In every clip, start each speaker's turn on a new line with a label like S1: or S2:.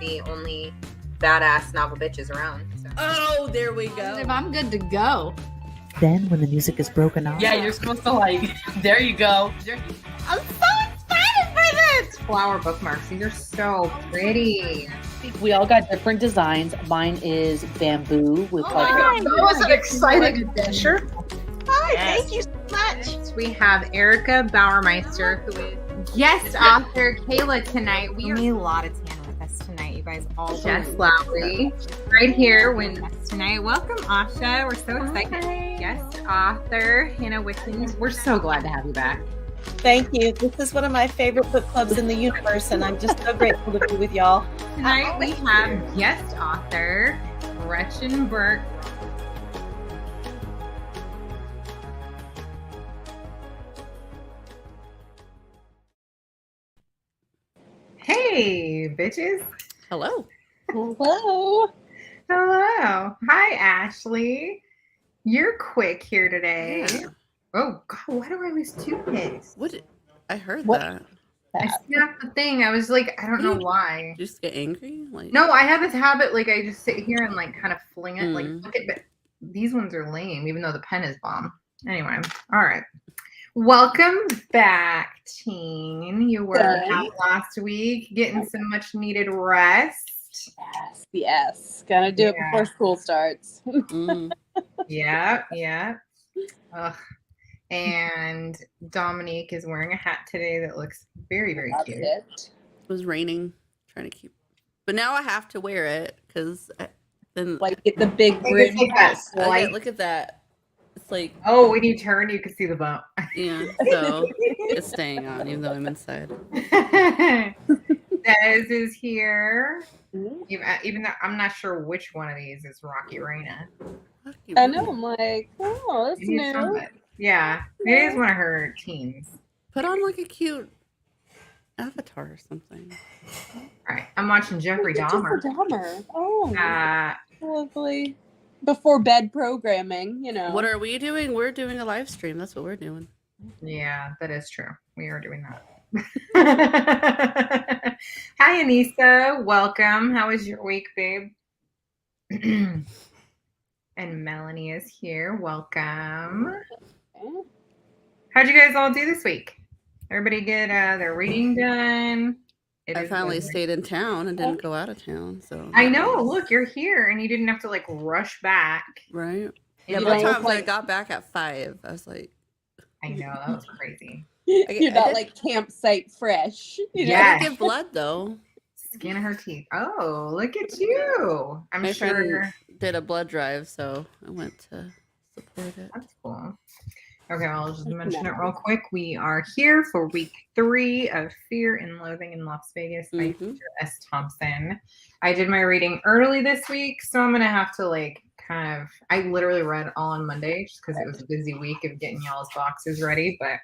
S1: the only badass novel bitches around. So.
S2: Oh, there we go.
S3: I'm good to go.
S4: Then, when the music is broken off,
S2: Yeah, you're supposed to like. There you go.
S1: I'm so excited for this! Flower bookmarks. These are so pretty.
S5: We all got different designs. Mine is bamboo with
S1: that was an exciting
S3: adventure.
S1: Hi, thank you so much. We have Erica Bauermeister, who is guest author Kayla tonight. We are a lot of tan with us tonight, you guys. All Jess Lowry, right here with us tonight. Welcome, Asha. We're so excited. Hi. Guest author Hannah Wickens. We're so glad to have you back.
S6: Thank you. This is one of my favorite book clubs in the universe, and I'm just so grateful to be with y'all.
S1: Tonight we have guest author Gretchen Burke. Hey, bitches.
S2: Hello.
S6: Hello.
S1: Hello. Hi, Ashley. You're quick here today.
S2: Yeah.
S1: Oh, God, why do I always toothpaste?
S2: What? I heard
S6: What?
S2: that.
S1: I snapped the thing. I was like, I don't know why.
S2: You just get angry? Like
S1: No, I have this habit, like, I just sit here and, like, kind of fling it. Like,
S2: Mm.
S1: look at, but these ones are lame, even though the pen is bomb. Anyway, all right. Welcome back, teen. You were out last week getting some much needed rest.
S6: Yes. Gonna do it
S1: Yeah.
S6: before school starts.
S2: mm.
S1: Yeah. Ugh. And Dominique is wearing a hat today that looks very, very
S6: That's
S1: cute.
S6: it.
S2: It was raining. Trying to keep, but now I have to wear it because then
S6: Like get the big
S1: It's
S6: brim.
S1: like that
S2: okay,
S1: slight.
S2: look at that. It's like
S1: Oh, when you turn, you can see the bump.
S2: yeah. So it's staying on even though I'm inside.
S1: Des is here.
S6: Mhm.
S1: Even though I'm not sure which one of these is Rocky Raina.
S2: Fuck you,
S6: I know. I'm like, oh, that's
S1: Maybe it's
S6: new.
S1: somebody. Yeah, it is one of her teens.
S2: Put on like a cute avatar or something.
S1: All right, I'm watching Jeffrey Dahmer.
S6: Dahmer. Oh, lovely. Before bed programming, you know.
S2: What are we doing? We're doing a live stream. That's what we're doing.
S1: Yeah, that is true. We are doing that. Hi, Anissa. Welcome. How was your week, babe? And Melanie is here. Welcome. How'd you guys all do this week? Everybody get their reading done? It
S2: I
S1: is
S2: finally
S1: good.
S2: stayed in town and didn't go out of town. So
S1: I know. Look, you're here, and you didn't have to like rush back.
S2: right?
S1: Yeah,
S2: Yeah,
S1: but
S2: but times I got back at 5. I was like,
S1: I know that was crazy.
S6: You're not
S2: did-
S6: like campsite fresh. You know?
S1: Yeah.
S2: I did give blood though.
S1: Skin of her teeth. Oh, look at you! I'm
S2: My
S1: sure
S2: friend did a blood drive, so I went to support it.
S1: that's cool. Okay, well, I'll just mention it real quick. We are here for week 3 of Fear and Loathing in Las Vegas by
S2: Mhm.
S1: teacher S. Thompson. I did my reading early this week, so I'm gonna have to like kind of. I literally read all on Monday just because it was a busy week of getting y'all's boxes ready. But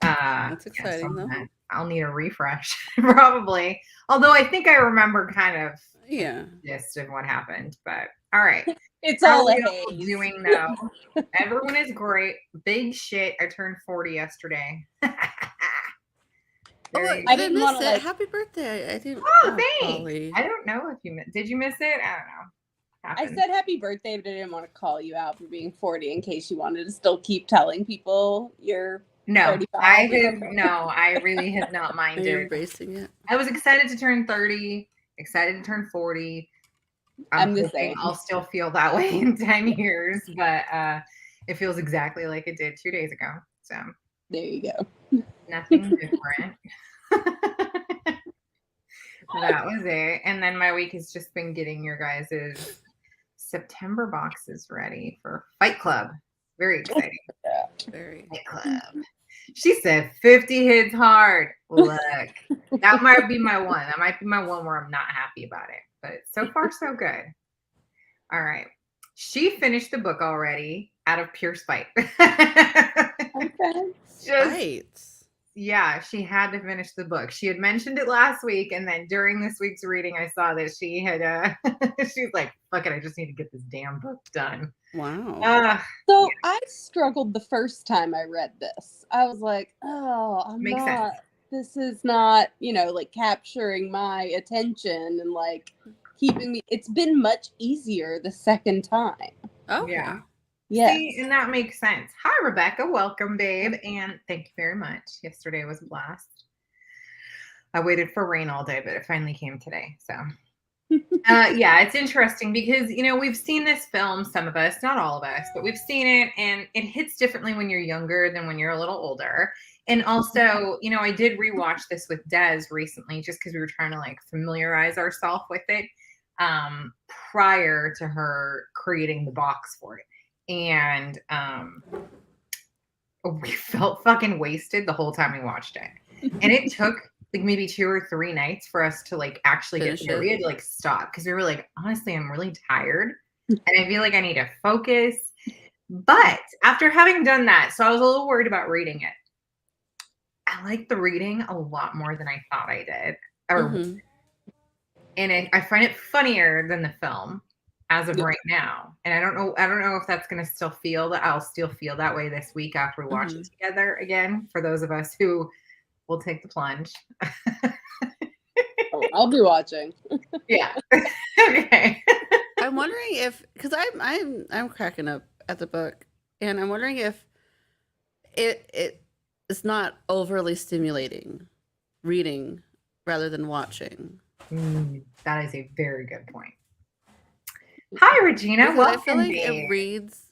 S2: That's exciting, though.
S1: I'll need a refresh probably. Although I think I remember kind of
S2: Yeah.
S1: the gist of what happened. But all right.
S6: It's
S1: How
S6: all
S1: are
S6: a
S1: we all
S6: haze.
S1: doing though? Everyone is great. Big shit. I turned 40 yesterday.
S2: Oh,
S1: Very-
S2: I
S6: didn't
S2: didn't miss
S6: wanna,
S2: it.
S6: like-
S2: Happy birthday! I didn't.
S1: Oh, thanks.
S2: Holly.
S1: I don't know if you did. You miss it? I don't know.
S6: I
S1: Happened.
S6: said happy birthday, but I didn't want to call you out for being 40 in case you wanted to still keep telling people you're
S1: no.
S6: 35
S1: I
S6: or
S1: have
S6: something.
S1: no. I really have not
S2: Are you
S1: minded.
S2: embracing it?
S1: I was excited to turn 30. Excited to turn 40.
S6: I'm the
S1: hoping
S6: same.
S1: I'll still feel that way in 10 years, but it feels exactly like it did 2 days ago. So
S6: There you go.
S1: nothing different. That was it. And then my week has just been getting your guys' September boxes ready for Fight Club. Very exciting.
S2: Very.
S1: Fight Club. She said 50 hits hard. Look, that might be my one. That might be my one where I'm not happy about it. But so far, so good. All right. She finished the book already out of pure spite.
S6: Okay.
S2: Right.
S1: Yeah, she had to finish the book. She had mentioned it last week, and then during this week's reading, I saw that she had. She's like, "Fuck it, I just need to get this damn book done."
S2: Wow.
S6: So I struggled the first time I read this. I was like, oh, I'm
S1: Makes
S6: not
S1: sense.
S6: this is not, like capturing my attention and like keeping me. It's been much easier the second time.
S2: Oh
S1: Yeah.
S6: Yes.
S1: See, and that makes sense. Hi, Rebecca. Welcome, babe. And thank you very much. Yesterday was a blast. I waited for rain all day, but it finally came today. So, yeah, it's interesting because, we've seen this film, some of us, not all of us, but we've seen it, and it hits differently when you're younger than when you're a little older. And also, I did rewatch this with Des recently just because we were trying to like familiarize ourselves with it prior to her creating the box for it. And we felt fucking wasted the whole time we watched it. And it took like maybe 2 or 3 nights for us to like actually get there. We had to like stop because we were like, honestly, I'm really tired and I feel like I need to focus. But after having done that, so I was a little worried about reading it. I like the reading a lot more than I thought I did. And I find it funnier than the film as of right now. And I don't know if that's going to still feel that I'll still feel that way this week after we watch it together again, for those of us who will take the plunge.
S6: I'll be watching.
S1: Yeah. Okay.
S2: I'm wondering if, because I'm cracking up at the book, and I'm wondering if it's not overly stimulating reading rather than watching.
S1: That is a very good point. Hi, Regina.
S2: Because
S1: Welcome.
S2: I feel like it reads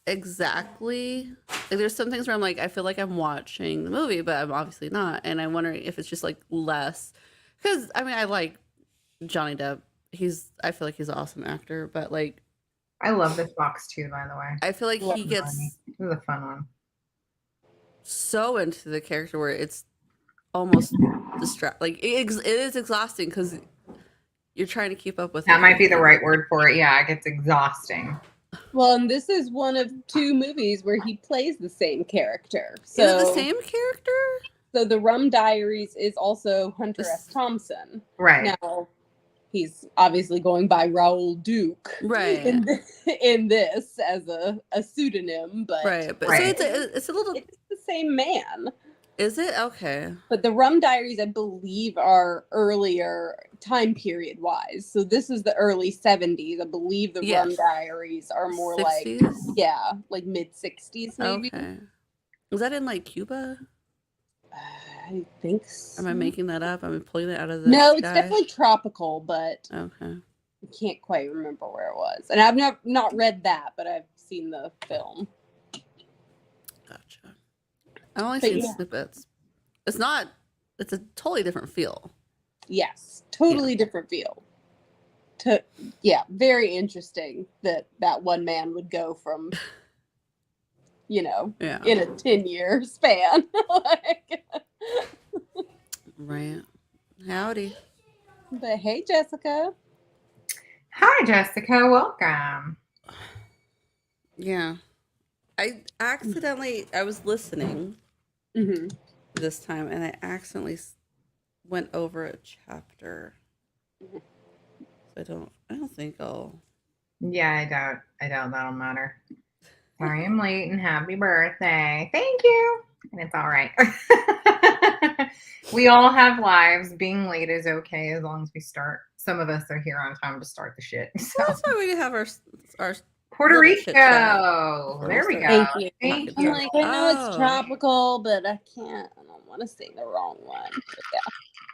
S2: exactly. Like, there's some things where I'm like, I feel like I'm watching the movie, but I'm obviously not. And I'm wondering if it's just like less. Because I mean, I like Johnny Depp. I feel like he's an awesome actor, but like,
S1: I love this box too, by the way.
S2: I feel like he gets
S1: This is a fun one.
S2: so into the character where it's almost like it is exhausting because you're trying to keep up with
S1: that. Might be the right word for it. Yeah, it gets exhausting.
S6: Well, and this is one of 2 movies where he plays the same character. So
S2: is it the same character?
S6: So the Rum Diaries is also Hunter S. Thompson.
S1: Right.
S6: Now, he's obviously going by Raoul Duke.
S2: Right.
S6: In this as a pseudonym, but
S2: right. But
S1: right.
S2: So it's a little.
S6: It's the same man.
S2: Is it? Okay.
S6: But the Rum Diaries, I believe, are earlier time period wise. So this is the early 70s. I believe the Rum Diaries are more
S2: 60s?
S6: like mid 60s maybe.
S2: Okay. Was that in like Cuba?
S6: I think so.
S2: Am I making that up? I'm pulling it out of the
S6: No,
S2: sky?
S6: it's definitely tropical, but
S2: okay.
S6: I can't quite remember where it was. And I've not read that, but I've seen the film.
S2: Gotcha. I've only seen snippets. It's a totally different feel.
S6: Yes, totally different feel. Very interesting that one man would go from, in a 10-year span.
S2: Right. Howdy.
S6: But hey, Jessica.
S1: Hi, Jessica. Welcome.
S2: Yeah. I was listening this time, and I accidentally went over a chapter. So I don't think I'll.
S1: Yeah, I doubt that'll matter. Sorry I'm late and happy birthday. Thank you. And it's all right. We all have lives. Being late is okay as long as we start. Some of us are here on time to start the shit. So.
S2: Well, that's why we have our
S1: Puerto Rico. There we go.
S6: Thank you. I'm like, I know it's tropical, but I don't want to say the wrong one.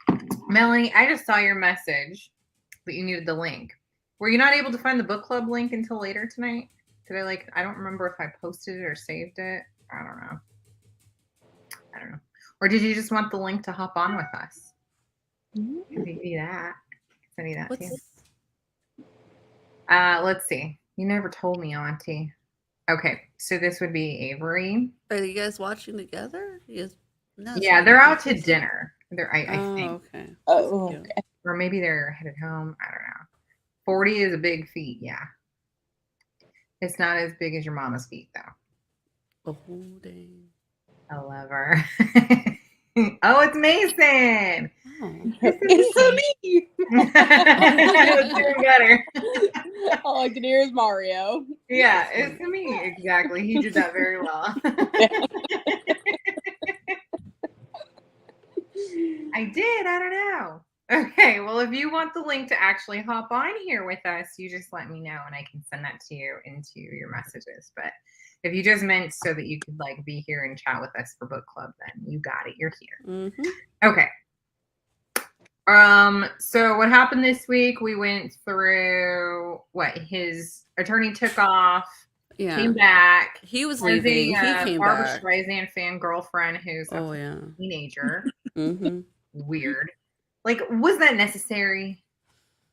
S6: But
S1: Melanie, I just saw your message that you needed the link. Were you not able to find the book club link until later tonight? I don't remember if I posted it or saved it. I don't know. Or did you just want the link to hop on with us? Maybe that. Send you that too. Let's see. You never told me, Auntie. Okay, so this would be Avery.
S2: Are you guys watching together?
S1: Yeah, they're out to dinner. I think.
S2: Okay.
S6: Oh, okay.
S1: Or maybe they're headed home. I don't know. 40 is a big feat, yeah. It's not as big as your mama's feet, though.
S2: Oh, dang.
S1: I love her. Oh, it's Mason.
S6: Oh. It's so me.
S1: It's doing better.
S6: All I can hear is Mario.
S1: Yeah, it's me. Exactly. He did that very well. don't know. Okay, well, if you want the link to actually hop on here with us, you just let me know and I can send that to you into your messages. But if you just meant so that you could like be here and chat with us for book club, then you got it. You're here. Okay. So what happened this week? We went through what his attorney took off, came back.
S2: He was leaving. He came
S1: Barbara
S2: back.
S1: Streisand fan girlfriend who's a teenager. Weird. Like, was that necessary?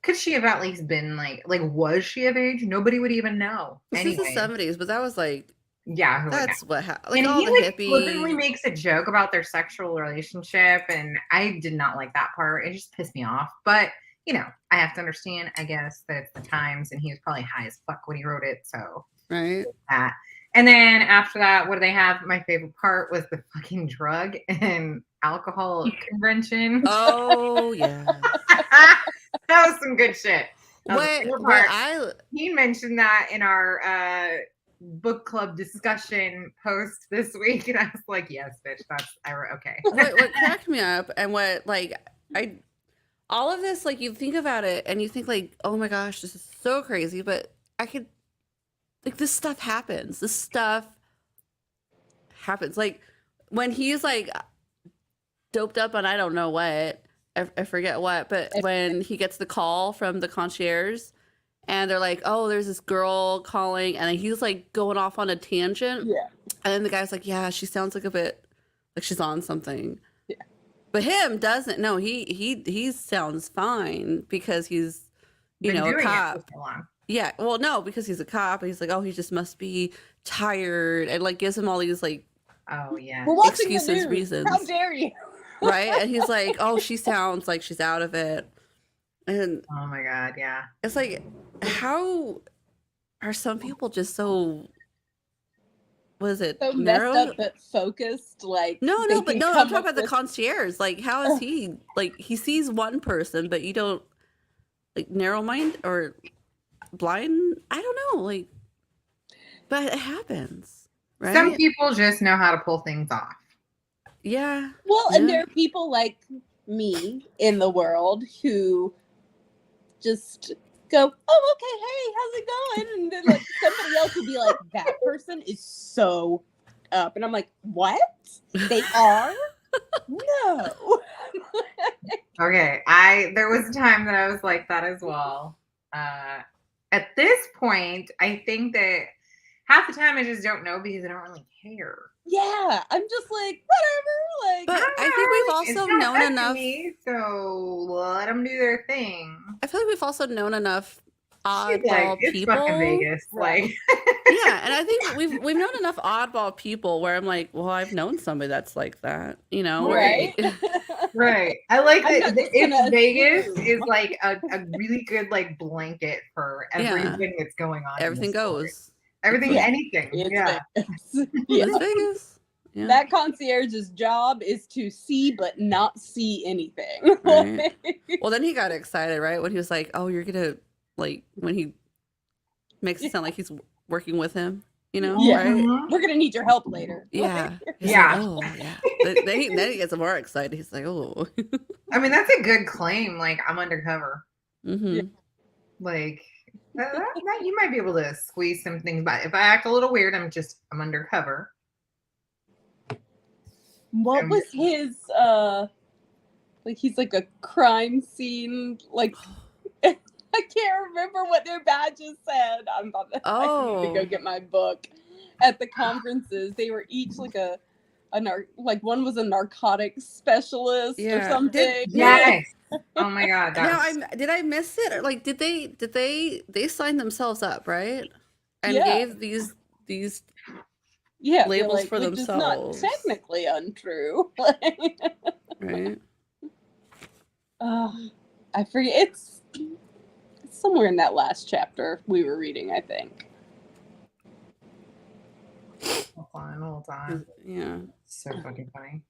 S1: Could she have at least been like, was she of age? Nobody would even know.
S2: This is the 70s, but that was like,
S1: yeah,
S2: that's what happened. Like
S1: and
S2: all
S1: he
S2: the hippies.
S1: Flippantly makes a joke about their sexual relationship, and I did not like that part. It just pissed me off. But you know, I have to understand, I guess, that it's the times, and he was probably high as fuck when he wrote it. So
S2: right.
S1: That. And then after that, what do they have? My favorite part was the fucking drug and alcohol convention.
S2: Oh yeah,
S1: that was some good shit.
S2: What
S1: he mentioned that in our book club discussion post this week, and I was like, yes, bitch, okay.
S2: What cracked me up, and what all of this, like, you think about it and you think like, oh my gosh, this is so crazy, but this stuff happens. Like when he's like doped up on I don't know what, I forget what, but when he gets the call from the concierge and they're like, oh, there's this girl calling, and he's like going off on a tangent.
S6: Yeah.
S2: And then the guy's like, yeah, she sounds like a bit like she's on something.
S6: Yeah.
S2: But him doesn't. No, he sounds fine because he's, a cop. Yeah. Well, no, because he's a cop. And he's like, oh, he just must be tired, and like gives him all these like,
S1: oh yeah,
S2: excuses, reasons.
S6: How dare you?
S2: Right? And he's like, oh, she sounds like she's out of it. And
S1: oh my god, yeah.
S2: It's like, how are some people just so, what is it?
S6: So
S2: narrow?
S6: messed up but focused, like
S2: no, I'm talking about the concierge. Like, how is he like he sees one person, but you don't like narrow mind or blind? I don't know, like, but it happens, right?
S1: Some people just know how to pull things off.
S2: Yeah.
S6: Well, and there are people like me in the world who just go, oh, okay, hey, how's it going? And then like somebody else would be like, that person is so up. And I'm like, what? They are? No.
S1: Okay. There was a time that I was like that as well. At this point, I think that half the time I just don't know because I don't really care.
S6: Yeah, I'm just like, whatever. Like,
S2: but I think we've also known enough.
S1: So let them do their thing.
S2: I feel like we've also known enough oddball people.
S1: It's fucking Vegas, like.
S2: Yeah, and I think we've known enough oddball people where I'm like, well, I've known somebody that's like that,
S6: right?
S1: Right. I like that. It's Vegas is like a really good like blanket for everything that's going on.
S2: Everything goes.
S1: Everything, anything.
S6: It's
S1: Vegas.
S2: It's Vegas. Yeah.
S6: That concierge's job is to see but not see anything.
S2: Right. Well, then he got excited, right? When he was like, oh, you're gonna like when he makes it sound like he's working with him,
S6: Yeah.
S2: Right?
S6: Mm-hmm. We're gonna need your help later.
S2: Yeah.
S1: Yeah.
S2: Like, oh, yeah. Then he gets more excited. He's like, oh.
S1: I mean, that's a good claim. Like, I'm undercover.
S2: Mm-hmm.
S6: Yeah.
S1: Like, that, you might be able to squeeze some things by. If I act a little weird, I'm undercover.
S6: What was his like he's like a crime scene, like I can't remember what their badges said. I need to go get my book. At the conferences, they were each like like one was a narcotics specialist or something.
S1: Yes. Oh my god.
S2: Now did I miss it? Or like did they sign themselves up, right? And gave these labels for themselves.
S6: Is not technically untrue.
S2: Right.
S6: I forget. It's somewhere in that last chapter we were reading, I think.
S1: Hold on.
S2: Yeah.
S1: So fucking funny.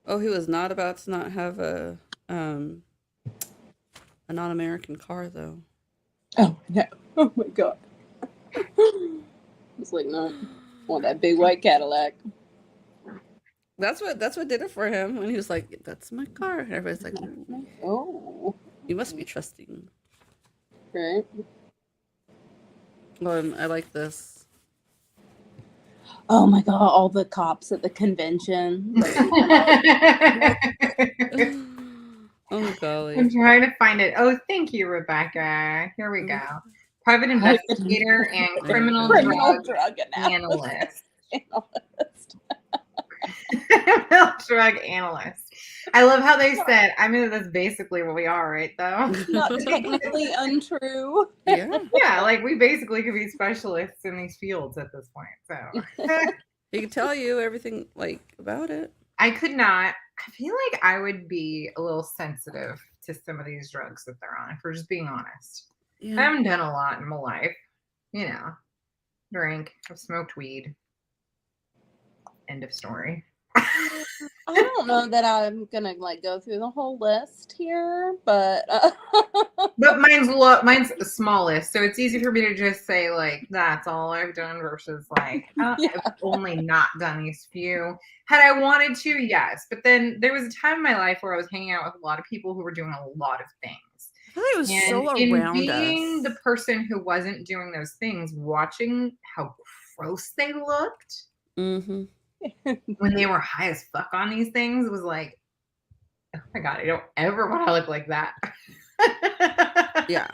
S2: Oh, he was not about to not have a non-American car though.
S6: Oh no! Oh my god! It's like, no, I want that big white Cadillac.
S2: That's what did it for him when he was like, "That's my car." And everybody's like,
S6: Oh,
S2: "You must be trusting."
S6: right.
S2: Well, I like this.
S6: Oh my god, all the cops at the convention.
S2: Oh golly.
S1: I'm trying to find it. Oh, thank you, Rebecca. Here we go. Private investigator and criminal drug analyst. Criminal drug analyst. I love how they said, I mean, that's basically what we are, right, though?
S6: Not technically untrue.
S2: Yeah.
S1: Yeah, like we basically could be specialists in these fields at this point. So
S2: He can tell you everything like about it.
S1: I could not. I feel like I would be a little sensitive to some of these drugs that they're on, if we're just being honest. I
S2: Yeah.
S1: haven't done a lot in my life. You know, drink, I've smoked weed. End of story.
S6: I don't know that I'm gonna like go through the whole list here, but
S1: But mine's the smallest, so it's easy for me to just say like that's all I've done versus like I've only not done these few. Had I wanted to, yes, but then there was a time in my life where I was hanging out with a lot of people who were doing a lot of things.
S2: I feel like it was
S1: And
S2: so
S1: in
S2: around
S1: being
S2: us.
S1: the person who wasn't doing those things, watching how gross they looked
S2: Mm-hmm.
S1: when they were high as fuck on these things was like, oh my god, I don't ever want to look like that.
S2: Yeah.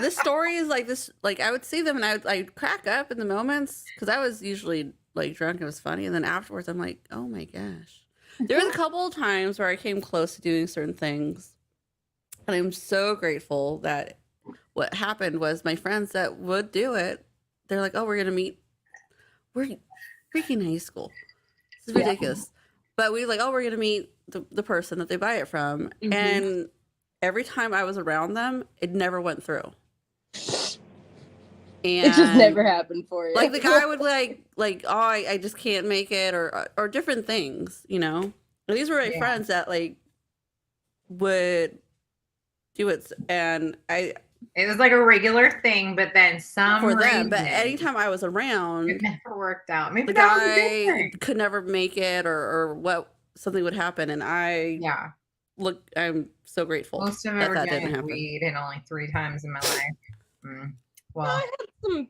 S2: This story is like this, like I would see them and I'd crack up in the moments because I was usually like drunk and it was funny. And then afterwards I'm like, oh my gosh. There was a couple of times where I came close to doing certain things. And I'm so grateful that what happened was my friends that would do it, they're like, oh, we're going to meet. We're freaking high school. This is ridiculous. But we like, oh, we're going to meet the person that they buy it from.
S6: Mhm.
S2: And every time I was around them, it never went through. And
S6: it just never happened for you.
S2: like the guy would like, oh, I just can't make it or different things, you know? And these were my friends that like would do it. And
S1: it was like a regular thing, but then some
S2: for them,
S1: reason,
S2: but anytime I was around,
S1: it never worked out. Maybe
S2: the
S1: that was a good
S2: guy
S1: thing.
S2: could never make it or what something would happen. And I'm so grateful
S1: Most of them
S2: that
S1: ever
S2: that didn't
S1: done
S2: happen.
S1: weed and only 3 times in my life. Well,
S6: I had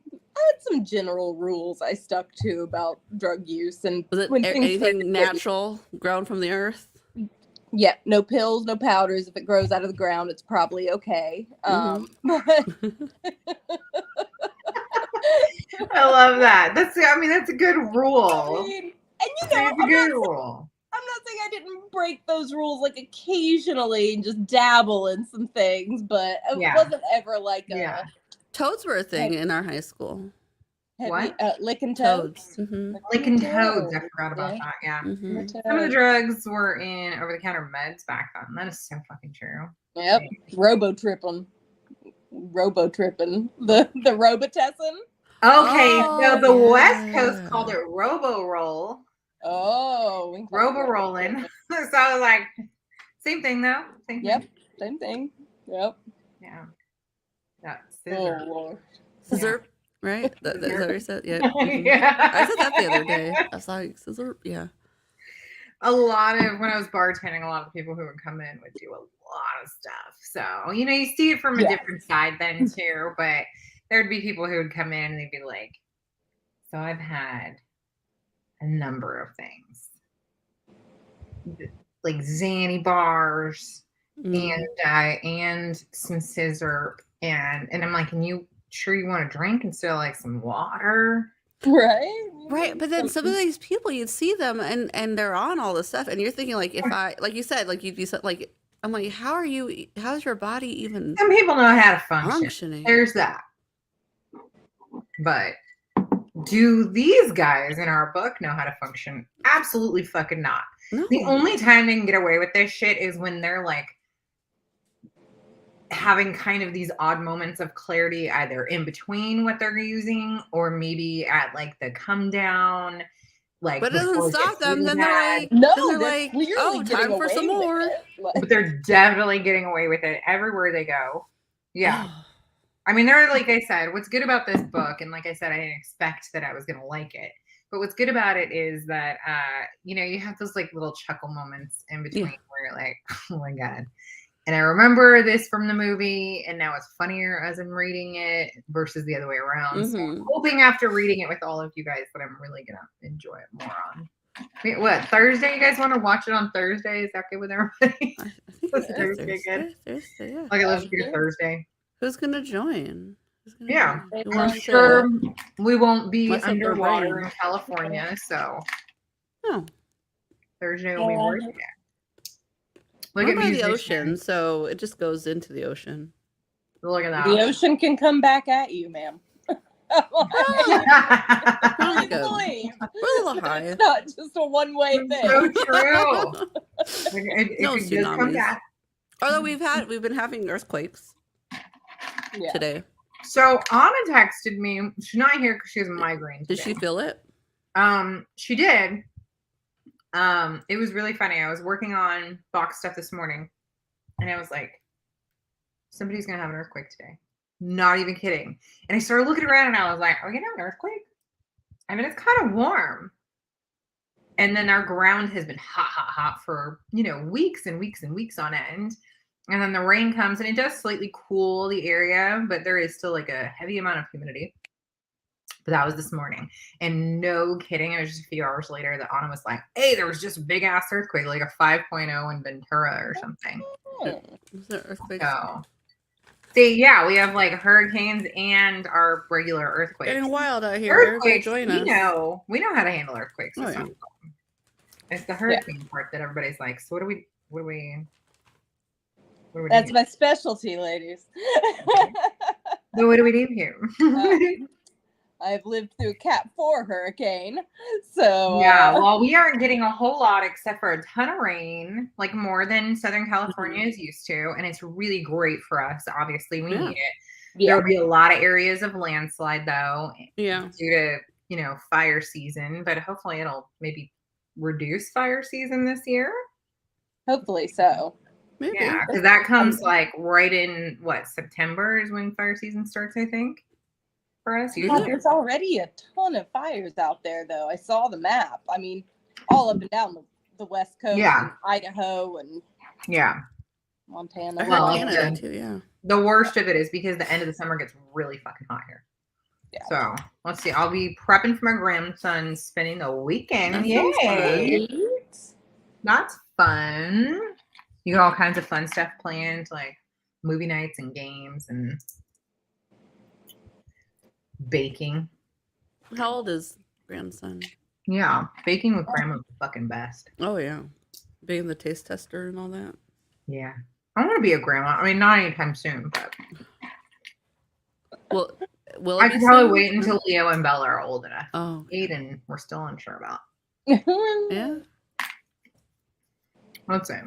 S6: some general rules I stuck to about drug use and
S2: Was it
S6: when things started
S2: anything
S6: getting-
S2: natural grown from the earth?
S6: Yeah, no pills, no powders. If it grows out of the ground, it's probably okay.
S2: Mhm.
S1: I love that. That's a good rule.
S6: And you know,
S1: It's a
S6: I'm
S1: good
S6: not
S1: rule.
S6: saying I didn't break those rules like occasionally and just dabble in some things, but it
S1: Yeah.
S6: wasn't ever like a
S1: Yeah.
S2: Toads were a thing in our high school.
S6: heavy,
S1: What?
S6: licking toads.
S2: Toads. Mm-hmm.
S1: Licking toads. I forgot about that. Yeah.
S2: Mm-hmm.
S1: Some of the drugs were in over-the-counter meds back then. That is so fucking true.
S6: Yep, robo-tripping. The Robitussin.
S1: Okay, so the
S2: Oh,
S1: West Coast
S2: yeah.
S1: called it Robo-Roll.
S6: Oh,
S1: Robo-rolling. So I was like, same thing though. Same thing.
S6: Yep, same thing. Yep.
S1: Yeah. Yeah.
S6: Oh
S1: Scissor.
S6: Lord.
S2: Scissor, right? Is that what you said? Yeah. Mhm.
S1: Yeah.
S2: I said that the other day. I was like, scissor, yeah.
S1: A lot of when I was bartending, a lot of people who would come in would do a lot of stuff. So, you see it from a different side then too, but there'd be people who would come in and they'd be like, so I've had a number of things. Like Xanny bars and some scissor and I'm like, and you sure you want to drink instead of like some water?
S2: Right, but then some of these people, you'd see them and they're on all this stuff, and you're thinking like, if I, like you said, like you'd be like, I'm like, how's your body even
S1: Some people know how to function.
S2: functioning?
S1: There's that. But do these guys in our book know how to function? Absolutely fucking not.
S2: No.
S1: The only time they can get away with this shit is when they're like having kind of these odd moments of clarity, either in between what they're using or maybe at like the come down. Like,
S2: But it doesn't
S1: before it
S2: stop
S1: gets
S2: them.
S1: really
S2: Then they're
S1: bad.
S2: like,
S6: No,
S2: they're
S6: they're
S2: like,
S6: clearly
S2: oh,
S6: getting
S2: time for
S6: away
S2: some
S6: with
S2: more.
S6: it. Like-
S1: But they're definitely getting away with it everywhere they go. Yeah. I mean, they're like I said, what's good about this book, and like I said, I didn't expect that I was going to like it. But what's good about it is that you have those like little chuckle moments in between where you're like, oh my God. And I remember this from the movie, and now it's funnier as I'm reading it versus the other way around. So I'm hoping after reading it with all of you guys that I'm really gonna enjoy it more on. Wait, what? Thursday? You guys want to watch it on Thursday? Is that good with everybody?
S2: I think
S1: Thursday good.
S2: Thursday, yeah.
S1: Okay, let's do Thursday.
S2: Who's gonna join?
S1: Yeah,
S2: join?
S1: I'm sure we won't be
S2: Mess up their
S1: underwater
S2: brain.
S1: in California, so Thursday will be worth it.
S2: Look at the ocean, so it just goes into the ocean.
S1: Look at that.
S6: The ocean can come back at you, ma'am.
S2: We're a little high.
S6: It's not just a one-way thing.
S1: So true. It
S2: No
S1: could just come
S2: tsunamis.
S1: back.
S2: Although we've been having earthquakes today.
S1: So Anna texted me. She's not here because she has a migraine.
S2: Did she feel it?
S1: She did. It was really funny. I was working on box stuff this morning, and I was like, somebody's gonna have an earthquake today. Not even kidding. And I started looking around, and I was like, are we gonna have an earthquake? I mean, it's kind of warm. And then our ground has been hot for, weeks and weeks and weeks on end. And then the rain comes, and it does slightly cool the area, but there is still like a heavy amount of humidity. But that was this morning. And no kidding, it was just a few hours later that Anna was like, hey, there was just a big ass earthquake, like a 5.0 in Ventura or something.
S2: Was there earthquakes?
S1: So, see, yeah, we have like hurricanes and our regular earthquakes.
S2: Getting wild out here.
S1: Earthquakes,
S2: Join us.
S1: we know how to handle earthquakes.
S2: Oh, yeah.
S1: It's the hurricane part that everybody's like, so what do we
S6: That's
S1: do?
S6: my specialty, ladies.
S1: So what do we do here?
S6: I've lived through a Cat 4 hurricane, so
S1: yeah. Well, we aren't getting a whole lot except for a ton of rain, like more than Southern California is used to, and it's really great for us. Obviously, we need it. There'll be a lot of areas of landslide though, due to fire season, but hopefully it'll maybe reduce fire season this year.
S6: Hopefully so.
S2: Maybe.
S1: Yeah, because that comes like right in September is when fire season starts, I think. For us, usually.
S6: There's already a ton of fires out there, though. I saw the map. I mean, all up and down the West Coast, and Idaho, and Montana.
S2: Well, Canada too.
S1: The worst of it is because the end of the summer gets really fucking hot here. Yeah. So let's see. I'll be prepping for my grandson spending the weekend. Yay! That's fun. You got all kinds of fun stuff planned, like movie nights and games and baking.
S2: How old is grandson?
S1: Yeah, baking with grandma was fucking best.
S2: Oh yeah, being the taste tester and all that.
S1: Yeah, I want to be a grandma. I mean, not anytime soon, but
S2: will
S1: I could probably wait until Leo and Bella are old enough.
S2: Oh,
S1: Aiden, we're still unsure about.
S2: Yeah.
S1: Let's see.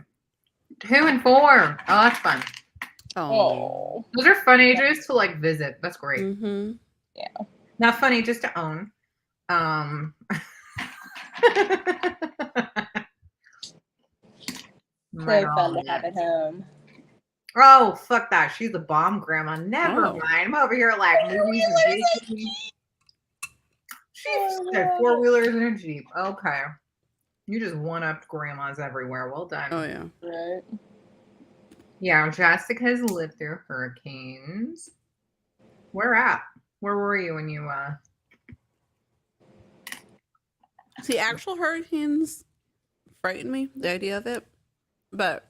S1: 2 and 4. Oh, that's fun.
S2: Oh,
S1: those are fun ages to like visit. That's great.
S2: Mm-hmm.
S6: Yeah.
S1: Not fun ages to own.
S6: So fun to have at home.
S1: Oh, fuck that. She's a bomb grandma. Never mind. I'm over here like movies and Jeep. She said 4-wheelers and a Jeep. Okay. You just one-upped grandmas everywhere. Well done.
S2: Oh, yeah.
S6: Right.
S1: Yeah, Jessica's lived through hurricanes. Where at? Where were you when you
S2: See, actual hurricanes frighten me, the idea of it. But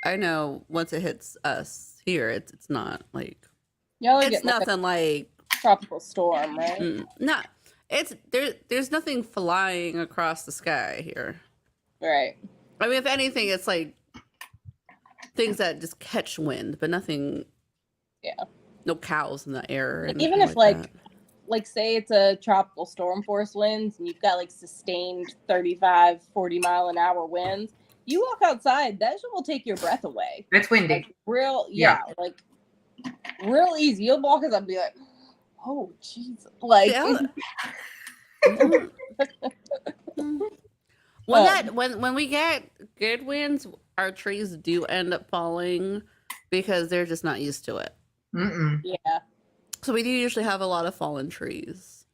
S2: I know once it hits us here, it's not like it's nothing like
S6: tropical storm, right?
S2: Not it's there's nothing flying across the sky here.
S6: Right.
S2: I mean, if anything, it's like things that just catch wind, but nothing.
S6: Yeah.
S2: No cows in the air.
S6: Even if like say it's a tropical storm force winds and you've got like sustained 35, 40 mile an hour winds, you walk outside, that shit will take your breath away.
S1: It's windy.
S6: Like, real easy. You'll walk outside and be like, oh Jesus. Like
S2: when we get good winds, our trees do end up falling because they're just not used to it.
S1: Mm-mm.
S6: Yeah.
S2: So we do usually have a lot of fallen trees.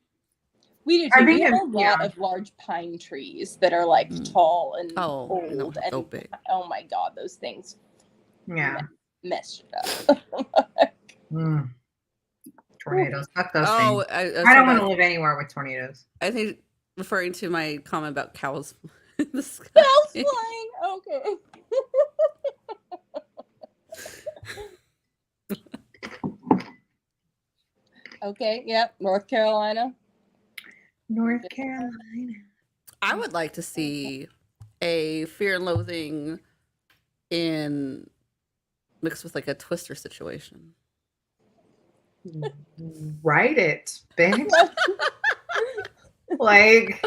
S6: We do
S1: I
S6: too.
S1: think
S6: We have a
S1: it's-
S6: lot
S1: yeah.
S6: of large pine trees that are like tall and
S2: Oh, you know,
S6: old,
S2: so
S6: and
S2: big.
S6: oh my god, those things
S1: Yeah.
S6: messed it up.
S1: Mm. Tornadoes. Fuck those
S2: Oh,
S1: things.
S2: I
S1: I don't want to live anywhere with tornadoes.
S2: I think referring to my comment about cows in the sky.
S6: Bells flying. Okay. Okay. Yep. North Carolina.
S1: North Carolina.
S2: I would like to see a Fear and Loathing in mixed with like a Twister situation.
S1: Write it, bitch. Like,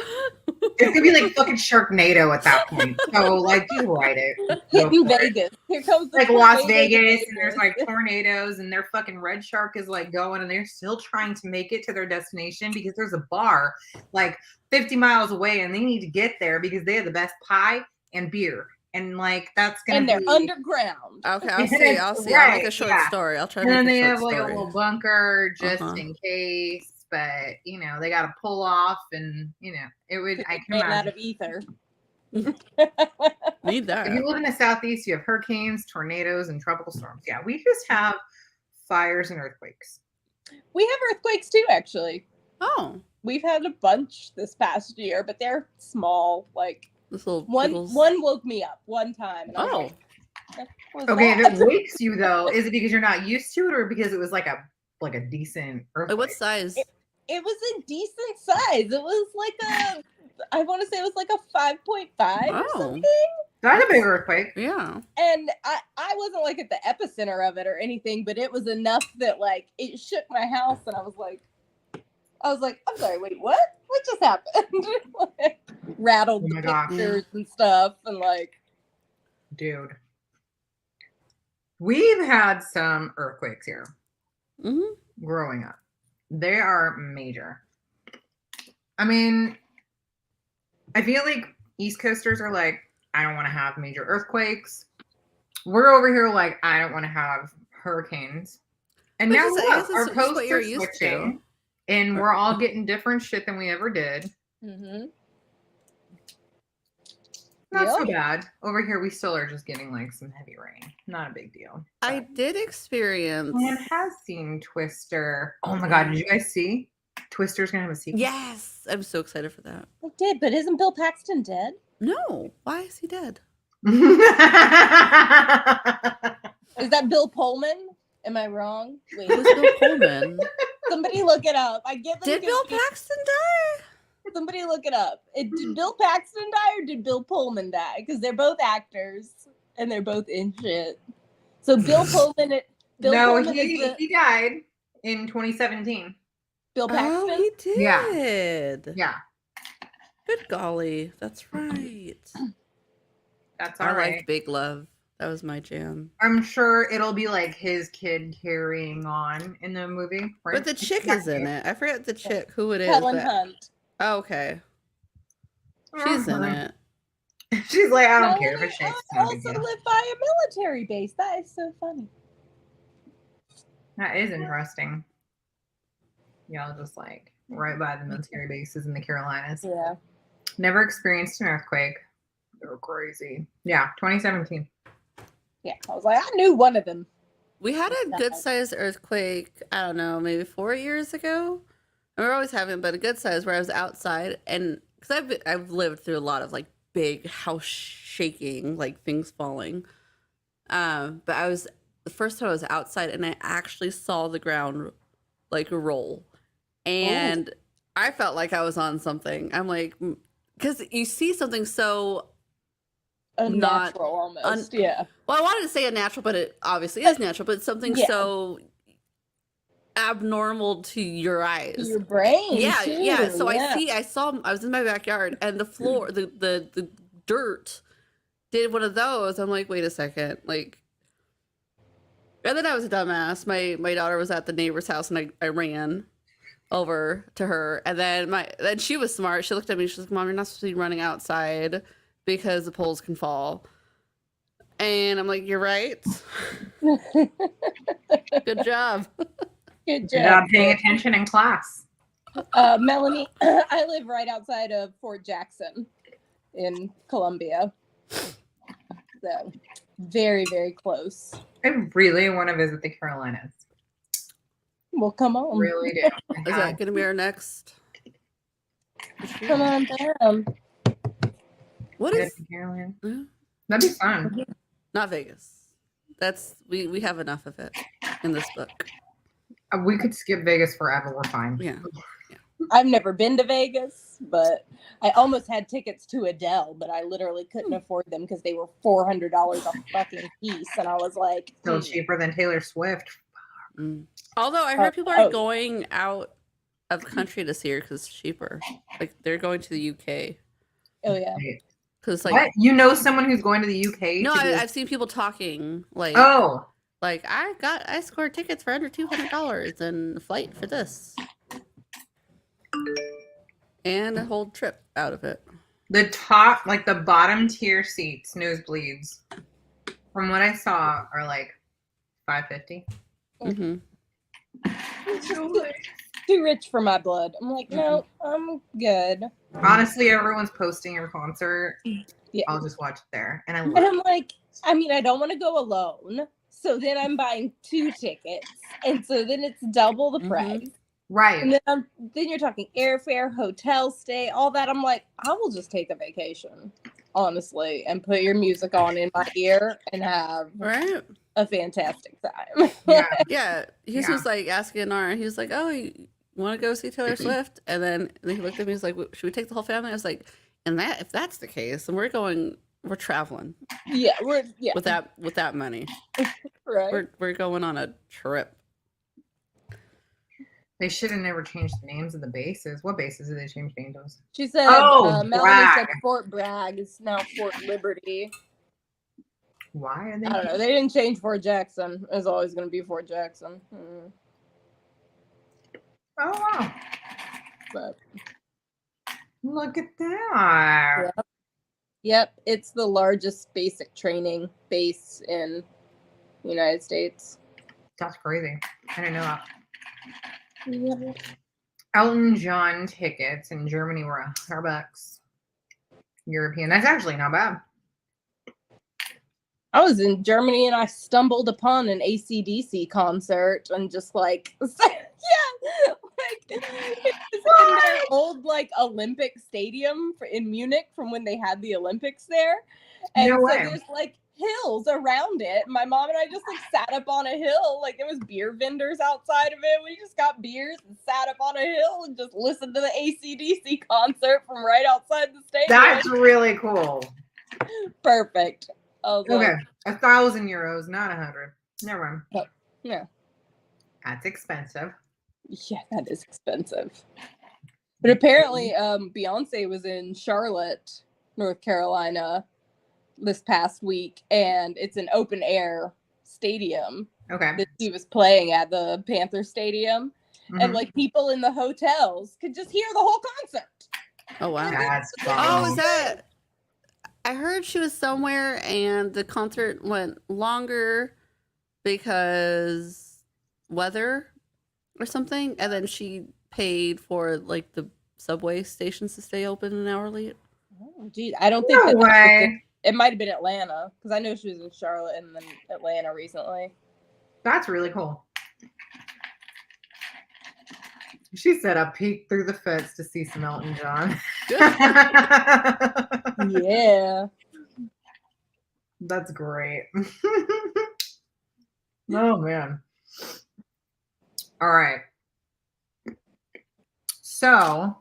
S1: it's gonna be like fucking Sharknado at that point. So, like, just write it.
S6: Hitting Vegas. Here comes the
S1: Like Las
S6: tornado to
S1: Vegas, and there's like tornadoes, and their fucking red shark is like going, and they're still trying to make it to their destination because there's a bar like 50 miles away, and they need to get there because they have the best pie and beer. And like that's gonna
S6: and they're
S1: be
S2: Okay,
S6: underground.
S2: I'll see. I'll see. I'll make a short story. I'll try to
S1: and then
S2: make a
S1: they
S2: short
S1: have like
S2: story.
S1: a little bunker just
S2: Uh-huh.
S1: in case, but you know, they gotta pull off, and you know, it would I can
S6: Ran out
S1: imagine.
S6: of ether.
S2: Need that.
S1: If you live in the southeast, you have hurricanes, tornadoes, and tropical storms. Yeah, we just have fires and earthquakes.
S6: We have earthquakes too, actually.
S2: Oh,
S6: We've had a bunch this past year, but they're small. Like
S2: this little
S6: one
S2: pickles.
S6: woke me up one time. And I was
S2: Oh,
S6: like, "What was
S1: Okay,
S6: that?"
S1: if it wakes you though, is it because you're not used to it, or because it was like a decent earthquake?
S2: like what size?
S6: It was a decent size. It was like I want to say it was like a 5.5 or
S2: Oh.
S6: something.
S1: That's a big earthquake.
S2: Yeah.
S6: And I wasn't like at the epicenter of it or anything, but it was enough that like it shook my house, and I was like, I'm sorry, wait, what? What just happened? Like, rattled
S1: Oh
S6: the
S1: my gosh.
S6: pictures and stuff, and like,
S1: Dude. We've had some earthquakes here
S2: Mm-hmm.
S1: growing up. They are major. I mean, I feel like East Coasters are like, I don't want to have major earthquakes. We're over here like, I don't want to have hurricanes. And
S2: But
S1: now
S2: it's- I guess
S1: look,
S2: it's
S1: our
S2: just what
S1: coasts
S2: you're
S1: are
S2: used to.
S1: switching, and we're all getting different shit than we ever did. Not so bad. Over here, we still are just getting like some heavy rain. Not a big deal.
S2: I did experience.
S1: Man has seen Twister. Oh my god, did you guys see? Twister's gonna have a sequel.
S2: Yes, I'm so excited for that.
S6: I did, but isn't Bill Paxton dead?
S2: No, why is he dead?
S6: Is that Bill Pullman? Am I wrong? Wait,
S2: Who's Bill Pullman?
S6: somebody look it up. I get them
S2: Did Bill
S6: confused.
S2: Paxton die?
S6: Somebody look it up. Did Bill Paxton die or did Bill Pullman die? Because they're both actors and they're both in shit. So Bill Pullman.
S1: No,
S6: Pullman is the,
S1: he died in 2017.
S6: Bill Paxton.
S2: Oh, he did.
S1: Yeah. Yeah,
S2: Good golly, that's right.
S1: that's all
S2: I
S1: right.
S2: liked Big Love. That was my jam.
S1: I'm sure it'll be like his kid carrying on in the movie. Right?
S2: But the chick is in it. I forget the chick who it is.
S6: Helen
S2: but-
S6: Hunt.
S2: Oh, okay. She's in it.
S1: She's like, I don't
S6: Helen
S1: care if it
S6: Hunt
S1: shakes. It's not a big
S6: also
S1: deal.
S6: lived by a military base. That is so funny.
S1: That is interesting. Y'all just like right by the military bases in the Carolinas.
S6: Yeah.
S1: Never experienced an earthquake. They're crazy. Yeah, 2017.
S6: Yeah. I was like, I knew one of them.
S2: We had a good sized earthquake, I don't know, maybe 4 years ago. And we're always having, but a good size where I was outside. And because I've lived through a lot of like big house shaking, like things falling. But the first time I was outside and I actually saw the ground like roll. And I felt like I was on something. I'm like, because you see something so
S6: Unnatural almost. Yeah.
S2: well, I wanted to say unnatural, but it obviously is natural, but something
S6: Yeah.
S2: so abnormal to your eyes.
S6: Your brain.
S2: Yeah,
S6: too.
S2: yeah. So
S6: Yeah.
S2: I was in my backyard and the floor, the dirt did one of those. I'm like, wait a second. Like, and then I was a dumbass. My daughter was at the neighbor's house and I ran over to her. And then she was smart. She looked at me. She's like, Mom, you're not supposed to be running outside because the poles can fall. And I'm like, you're right. Good job.
S6: Good
S1: Good
S6: job.
S1: job paying attention in class.
S6: Melanie, I live right outside of Fort Jackson in Columbia. So very, very close.
S1: I really want to visit the Carolinas.
S6: Well, come on.
S1: Really do.
S2: Is that going to be our next?
S6: Come on down.
S2: What is?
S1: Carolina?
S2: Yeah.
S1: That'd be fun.
S2: Not Vegas. That's we have enough of it in this book.
S1: We could skip Vegas forever. We're fine.
S2: Yeah.
S6: I've never been to Vegas, but I almost had tickets to Adele, but I literally couldn't afford them because they were $400 a fucking piece, and I was like,
S1: Still cheaper than Taylor Swift.
S2: Although I heard people are going out of the country this year because it's cheaper. Like they're going to the UK.
S6: oh yeah.
S2: Because like
S1: What? You know someone who's going to the UK?
S2: no, I've seen people talking like like I scored tickets for under $200 and a flight for this. And a whole trip out of it.
S1: The top, like the bottom tier seats, nosebleeds, from what I saw, are like $550.
S2: Mm-hmm.
S6: Too rich for my blood. I'm like, no, I'm good.
S1: Honestly, everyone's posting your concert.
S6: Yeah.
S1: I'll just watch it there. And
S6: And I'm like, I mean, I don't want to go alone. So then I'm buying 2 tickets. And so then it's double the price.
S1: Right.
S6: And then you're talking airfare, hotel stay, all that. I'm like, I will just take a vacation, honestly, and put your music on in my ear and have a fantastic time.
S2: Yeah. He was like asking Nara, he was like, oh, you want to go see Taylor Swift? And then he looked at me, he's like, should we take the whole family? I was like, if that's the case, then we're traveling.
S6: Yeah, with
S2: that money.
S6: Right.
S2: We're going on a trip.
S1: They should have never changed the names of the bases. What bases did they change names of?
S6: She said, Melanie said Fort Bragg is now Fort Liberty.
S1: Why are they?
S6: I don't know. They didn't change Fort Jackson. It's always going to be Fort Jackson.
S1: Oh, wow.
S6: But
S1: look at that.
S6: Yep. It's the largest basic training base in the United States.
S1: That's crazy. I didn't know that.
S6: Yeah.
S1: Elton John tickets in Germany were $100. European. That's actually not bad.
S6: I was in Germany and I stumbled upon an AC/DC concert and just like, yeah, like it's in their old like Olympic stadium in Munich from when they had the Olympics there. And
S1: no
S6: so
S1: way.
S6: there's like hills around it. My mom and I just like sat up on a hill. Like there was beer vendors outside of it. We just got beers and sat up on a hill and just listened to the AC/DC concert from right outside the stadium.
S1: That's really cool.
S6: Perfect.
S1: Okay,
S6: like,
S1: 1,000 euros, not 100. Never mind.
S6: Yeah.
S1: That's expensive.
S6: Yeah, that is expensive. But apparently, Beyonce was in Charlotte, North Carolina, this past week, and it's an open air stadium.
S1: Okay.
S6: That she was playing at the Panther Stadium, and like people in the hotels could just hear the whole concert.
S2: Oh wow!
S1: That's fun.
S2: Oh, is that? I heard she was somewhere and the concert went longer because weather or something, and then she paid for like the subway stations to stay open an hour late.
S6: Oh, geez, I don't think
S1: No way.
S6: It might have been Atlanta because I know she was in Charlotte and then Atlanta recently.
S1: That's really cool. She said I peeked through the fence to see some Elton John.
S6: Yeah.
S1: That's great. Oh, man. All right. So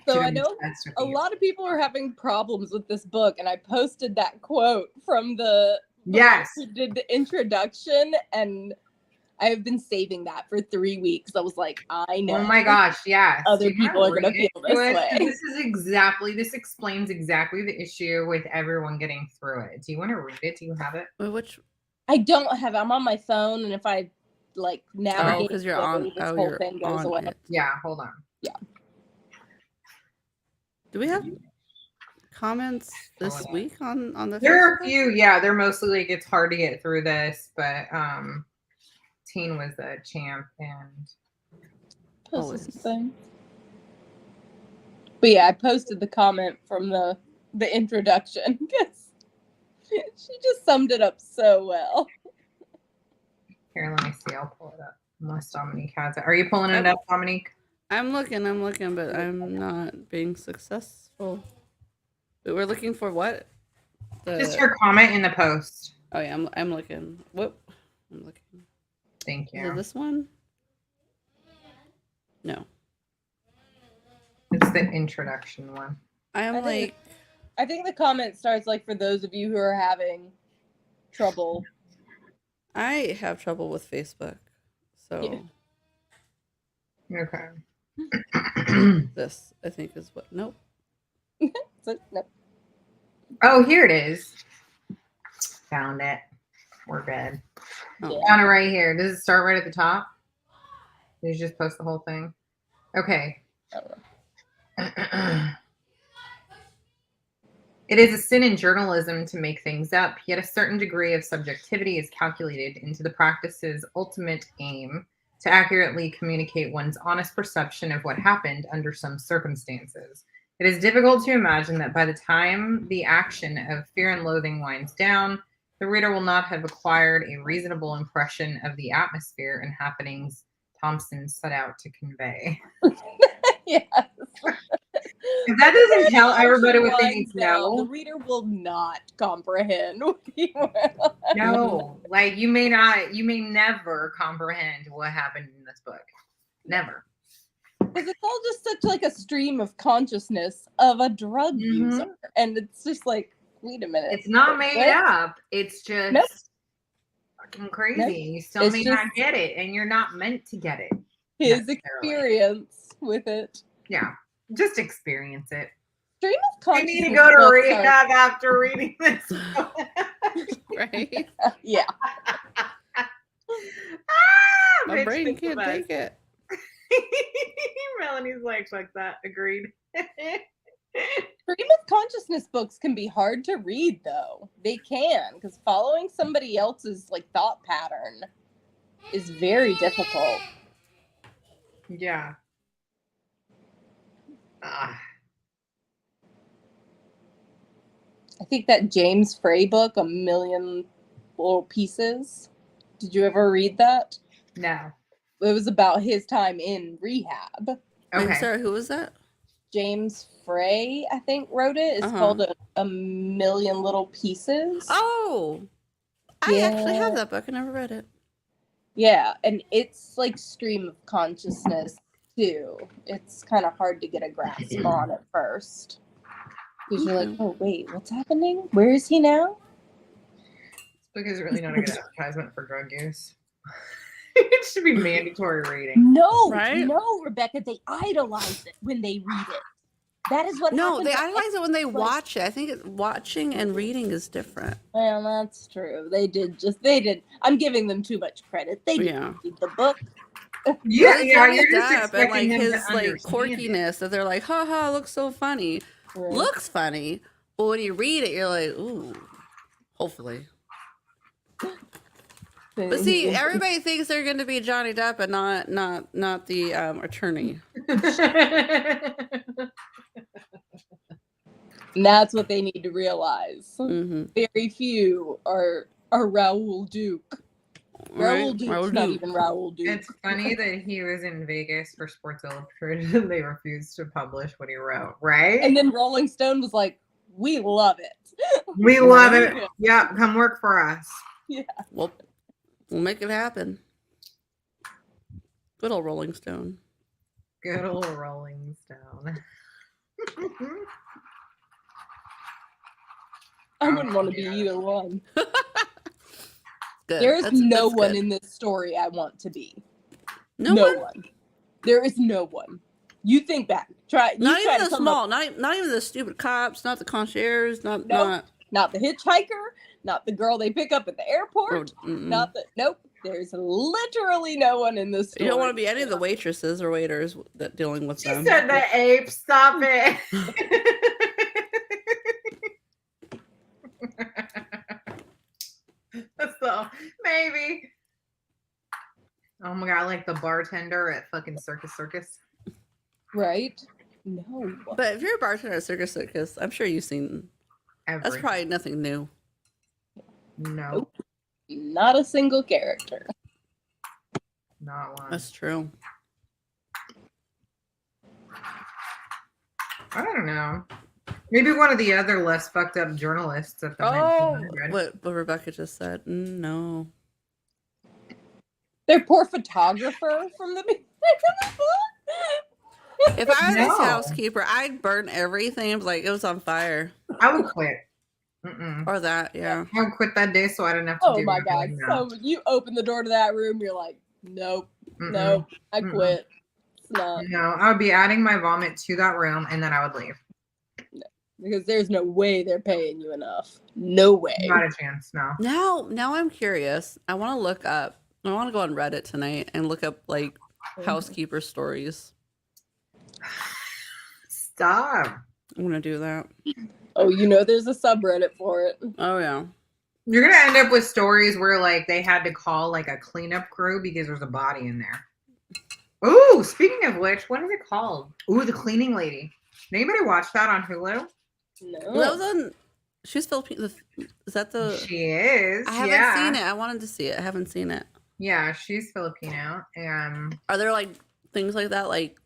S6: I know a lot of people are having problems with this book, and I posted that quote from the who did the introduction, and I have been saving that for 3 weeks. I was like, I know.
S1: Oh my gosh, yes.
S6: Other people are going to feel this way.
S1: This explains exactly the issue with everyone getting through it. Do you want to read it? Do you have it?
S2: Which?
S6: I don't have it. I'm on my phone, and if I like navigate,
S2: because you're on.
S6: this whole thing goes away.
S2: It.
S1: Yeah, hold on.
S6: Yeah.
S2: Do we have comments this week on the?
S1: There are a few. Yeah, they're mostly like it's hard to get through this, but Teen was a champ, and
S6: That's
S2: Always.
S6: just the thing. But yeah, I posted the comment from the introduction because she just summed it up so well.
S1: Here, let me see. I'll pull it up. Unless Dominique has it. Are you pulling it up, Dominique?
S2: I'm looking, but I'm not being successful. But we're looking for what?
S1: Just your comment in the post.
S2: Oh yeah, I'm looking. Whoop. I'm looking.
S1: Thank
S2: Is
S1: you.
S2: it this one? No.
S1: It's the introduction one.
S2: I
S6: think the comment starts like for those of you who are having trouble.
S2: I have trouble with Facebook. So
S1: Yeah. Okay.
S2: this, I think, is what. Nope.
S6: Nope.
S1: Oh, here it is. Found it. We're good.
S2: Oh.
S1: Found it right here. Does it start right at the top? Did you just post the whole thing? Okay. It is a sin in journalism to make things up, yet a certain degree of subjectivity is calculated into the practice's ultimate aim to accurately communicate one's honest perception of what happened under some circumstances. It is difficult to imagine that by the time the action of Fear and Loathing winds down, the reader will not have acquired a reasonable impression of the atmosphere and happenings Thompson set out to convey.
S6: Yes.
S1: If that doesn't tell everybody what they need to know,
S6: the reader will not comprehend what you
S1: No, like you may never comprehend what happened in this book. Never.
S6: Because it's all just such like a stream of consciousness of a drug user. And it's just like, wait a minute.
S1: It's not made up. It's just fucking crazy.
S6: Nope.
S1: You still may not get it, and you're not meant to get it.
S6: His experience with it.
S1: Yeah. Just experience it.
S6: Stream of consciousness.
S1: You need to go to rehab after reading this book.
S2: Right?
S6: Yeah.
S2: My brain can't take it.
S1: Melanie's like that. Agreed.
S6: Stream of consciousness books can be hard to read, though. They can, because following somebody else's like thought pattern is very difficult.
S1: Yeah.
S6: I think that James Frey book, A Million Little Pieces. Did you ever read that?
S1: No.
S6: It was about his time in rehab.
S1: Okay.
S2: Wait, sorry, who was that?
S6: James Frey, I think, wrote it. It's called A Million Little Pieces.
S2: Oh, I actually have that book. I never read it.
S6: Yeah, and it's like stream of consciousness too. It's kind of hard to get a grasp on at first. Because you're like, oh wait, what's happening? Where is he now?
S1: This book is really not a good advertisement for drug use. It should be mandatory reading.
S6: No,
S2: right?
S6: No, Rebecca, they idolize it when they read it. That is what
S2: No,
S6: happens.
S2: they idolize it when they watch it. I think watching and reading is different.
S6: Well, that's true. They did. I'm giving them too much credit. They didn't read the book.
S1: You're just
S2: and like
S1: expecting them
S2: his
S1: to
S2: like
S1: understand
S2: quirkiness that they're like, haha, looks so funny.
S6: Right.
S2: Looks funny, but when you read it, you're like, ooh, hopefully. But see, everybody thinks they're going to be Johnny Depp and not the attorney.
S6: And that's what they need to realize.
S2: Mm-hmm.
S6: Very few are Raoul Duke. Raoul Duke's not even Raoul Duke.
S1: It's funny that he was in Vegas for Sports Illustrated and they refused to publish what he wrote, right?
S6: And then Rolling Stone was like, we love it.
S1: We love it. Yeah, come work for us.
S6: Yeah.
S2: Well, we'll make it happen. Good old Rolling Stone.
S1: Good old Rolling Stone.
S6: I wouldn't want to be either one.
S2: Good.
S6: There is no
S2: that's
S6: one
S2: good.
S6: in this story I want to be.
S2: No
S6: one. There is no one. You think back.
S2: Not even the small. Not even the stupid cops. Not the concierge. Not
S6: the hitchhiker. Not the girl they pick up at the airport. Nope. There's literally no one in this story.
S2: You don't want to be any of the waitresses or waiters that dealing with them.
S1: She said the ape. Stop it. So maybe. Oh my god, like the bartender at fucking Circus.
S6: Right? No.
S2: But if you're a bartender at Circus, I'm sure you've seen. That's
S1: Everything.
S2: probably nothing new.
S1: No,
S6: Nope. Not a single character.
S1: not one.
S2: That's true.
S1: I don't know. Maybe one of the other less fucked up journalists at the
S2: Oh,
S1: 1900.
S2: what Rebecca just said. No.
S6: Their poor photographer from the beginning of the book.
S2: If I was
S1: No.
S2: a housekeeper, I'd burn everything like it was on fire.
S1: I would quit. Mm-mm.
S2: Or that, yeah.
S1: I would quit that day so I didn't have to
S6: Oh
S1: do
S6: my
S1: anything
S6: god.
S1: now.
S6: So you open the door to that room, you're like, nope,
S1: Mm-mm.
S6: nope, I
S1: Mm-mm.
S6: quit. It's not.
S1: No, I would be adding my vomit to that room and then I would leave.
S6: Because there's no way they're paying you enough. No way.
S1: Not a chance, no.
S2: Now I'm curious. I want to look up. I want to go on Reddit tonight and look up like housekeeper stories.
S1: Stop.
S2: I'm gonna do that.
S6: Oh, you know there's a subreddit for it.
S2: Oh yeah.
S1: You're gonna end up with stories where like they had to call like a cleanup crew because there's a body in there. Ooh, speaking of which, what is it called? Ooh, The Cleaning Lady. Did anybody watch that on Hulu?
S6: No.
S2: Well, that was on. She's Filipino. Is that the?
S1: She is.
S2: I haven't seen it. I wanted to see it. I haven't seen it.
S1: Yeah, she's Filipino. And
S2: Are there like things like that, like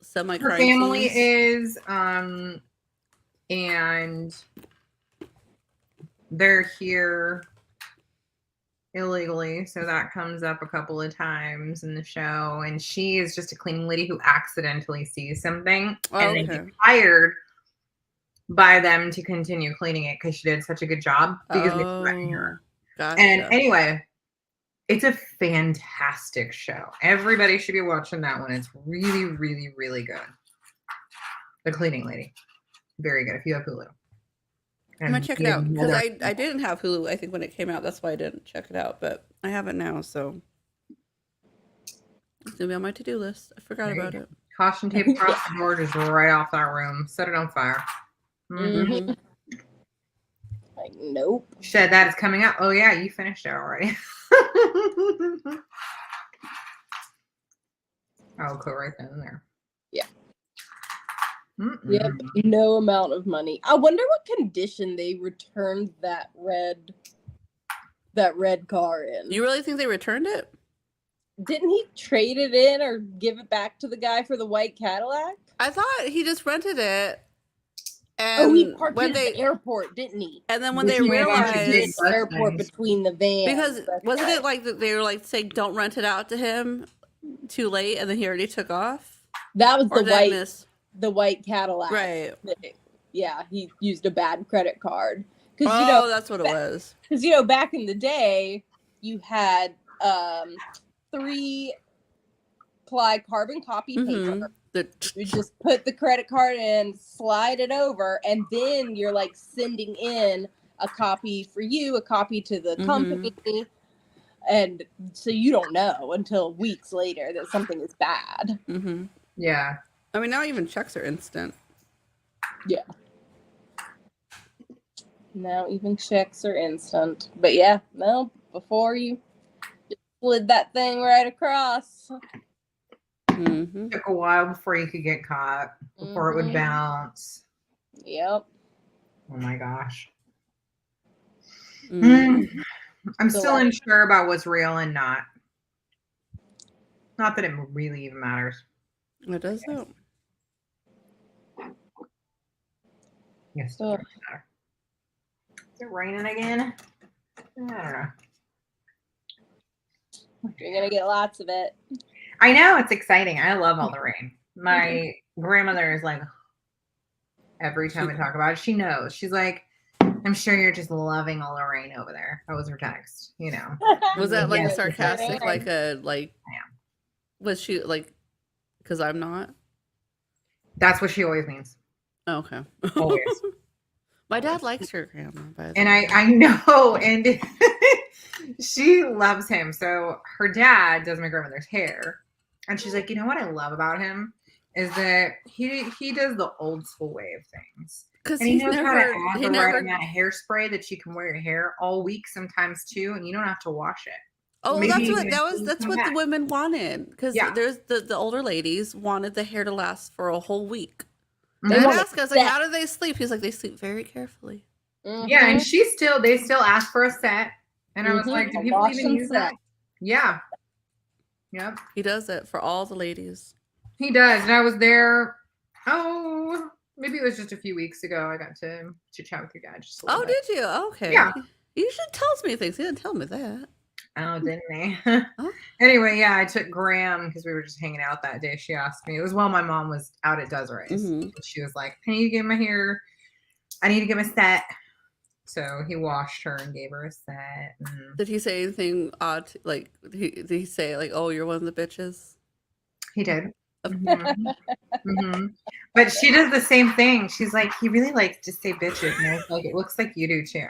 S2: semi?
S1: her family is, and they're here illegally, so that comes up a couple of times in the show. And she is just a cleaning lady who accidentally sees something and then gets hired by them to continue cleaning it because she did such a good job because they threatened her.
S2: Gotcha.
S1: And anyway, it's a fantastic show. Everybody should be watching that one. It's really, really, really good. The Cleaning Lady. Very good if you have Hulu.
S2: I'm gonna check it out because I didn't have Hulu. I think when it came out, that's why I didn't check it out. But I have it now, so it's gonna be on my to-do list. I forgot about it.
S1: Caution tape across the door, just right off that room. Set it on fire.
S2: Mm-hmm.
S6: Like, nope.
S1: Shed that is coming out. Oh yeah, you finished it already. I'll go right then and there.
S6: Yeah.
S1: Mm-mm.
S6: Yep. No amount of money. I wonder what condition they returned that red car in.
S2: You really think they returned it?
S6: Didn't he trade it in or give it back to the guy for the white Cadillac?
S2: I thought he just rented it. And
S6: he parked
S2: when
S6: it at the airport, didn't he?
S2: And then when
S1: Which
S2: they
S1: he went on to
S2: realized,
S1: do.
S6: The airport between the vans.
S2: because
S6: That's
S2: wasn't
S6: right.
S2: it like that they were like saying don't rent it out to him too late, and then he already took off?
S6: That was
S2: Or did I miss?
S6: the white Cadillac.
S2: Right.
S6: Yeah, he used a bad credit card. Because
S2: Oh, that's what it was.
S6: Because back in the day, you had 3-ply carbon copy paper. You just put the credit card in, slide it over, and then you're like sending in a copy for you, a copy to the company. And so you don't know until weeks later that something is bad.
S2: Mm-hmm.
S1: Yeah.
S2: I mean, now even checks are instant.
S6: Yeah. Now even checks are instant. But yeah, no, before you just slid that thing right across.
S2: Mm-hmm.
S1: Took a while before you could get caught, before it would bounce.
S6: Yep.
S1: Oh my gosh.
S2: Mm-hmm.
S1: I'm still unsure about what's real and not. Not that it really even matters.
S2: It does though.
S1: Yes, it does matter. Is it raining again? I don't know.
S6: You're gonna get lots of it.
S1: I know, it's exciting. I love all the rain. My grandmother is like, every time we talk about it, she knows. She's like, I'm sure you're just loving all the rain over there. That was her text,
S2: Was that like
S1: Yes,
S2: sarcastic?
S1: it's
S2: Was she like, because I'm not?
S1: That's what she always means.
S2: Oh, okay.
S1: Always.
S2: My dad likes her grandma, by the
S1: And
S2: way.
S1: I know, and she loves him. So her dad does my grandmother's hair. And she's like, you know what I love about him is that he does the old school way of things.
S2: Because
S1: And he knows how to add the right amount of hairspray that you can wear your hair all week sometimes too, and you don't have to wash it.
S2: Oh,
S1: Maybe
S2: that's what
S1: even until you
S2: that's
S1: come
S2: what the
S1: back.
S2: women wanted, because
S1: Yeah.
S2: there's the older ladies wanted the hair to last for a whole week.
S1: Mhm.
S2: And I'd
S5: want
S2: ask, I was like, how do they sleep? He's like, they sleep very carefully.
S1: Yeah, and they still ask for a set. And I was like, do
S6: A
S1: people
S6: wash
S1: even
S6: and
S1: use that?
S6: set.
S1: Yeah. Yep.
S2: He does it for all the ladies.
S1: He does. And I was there, maybe it was just a few weeks ago. I got to chat with your dad just a little
S2: Oh,
S1: bit.
S2: did you? Okay.
S1: Yeah.
S2: He usually tells me things. He didn't tell me that.
S1: Oh, didn't they?
S2: Oh.
S1: Anyway, yeah, I took Graham because we were just hanging out that day. She asked me. It was while my mom was out at Desiree's.
S2: Mhm.
S1: And she was like, I need to get my hair. I need to get my set. So he washed her and gave her a set. And
S2: Did he say anything odd? Like, did he say, like, oh, you're one of the bitches?
S1: he did. Mhm. Mhm. But she does the same thing. She's like, he really likes to say bitches. And I was like, it looks like you do too.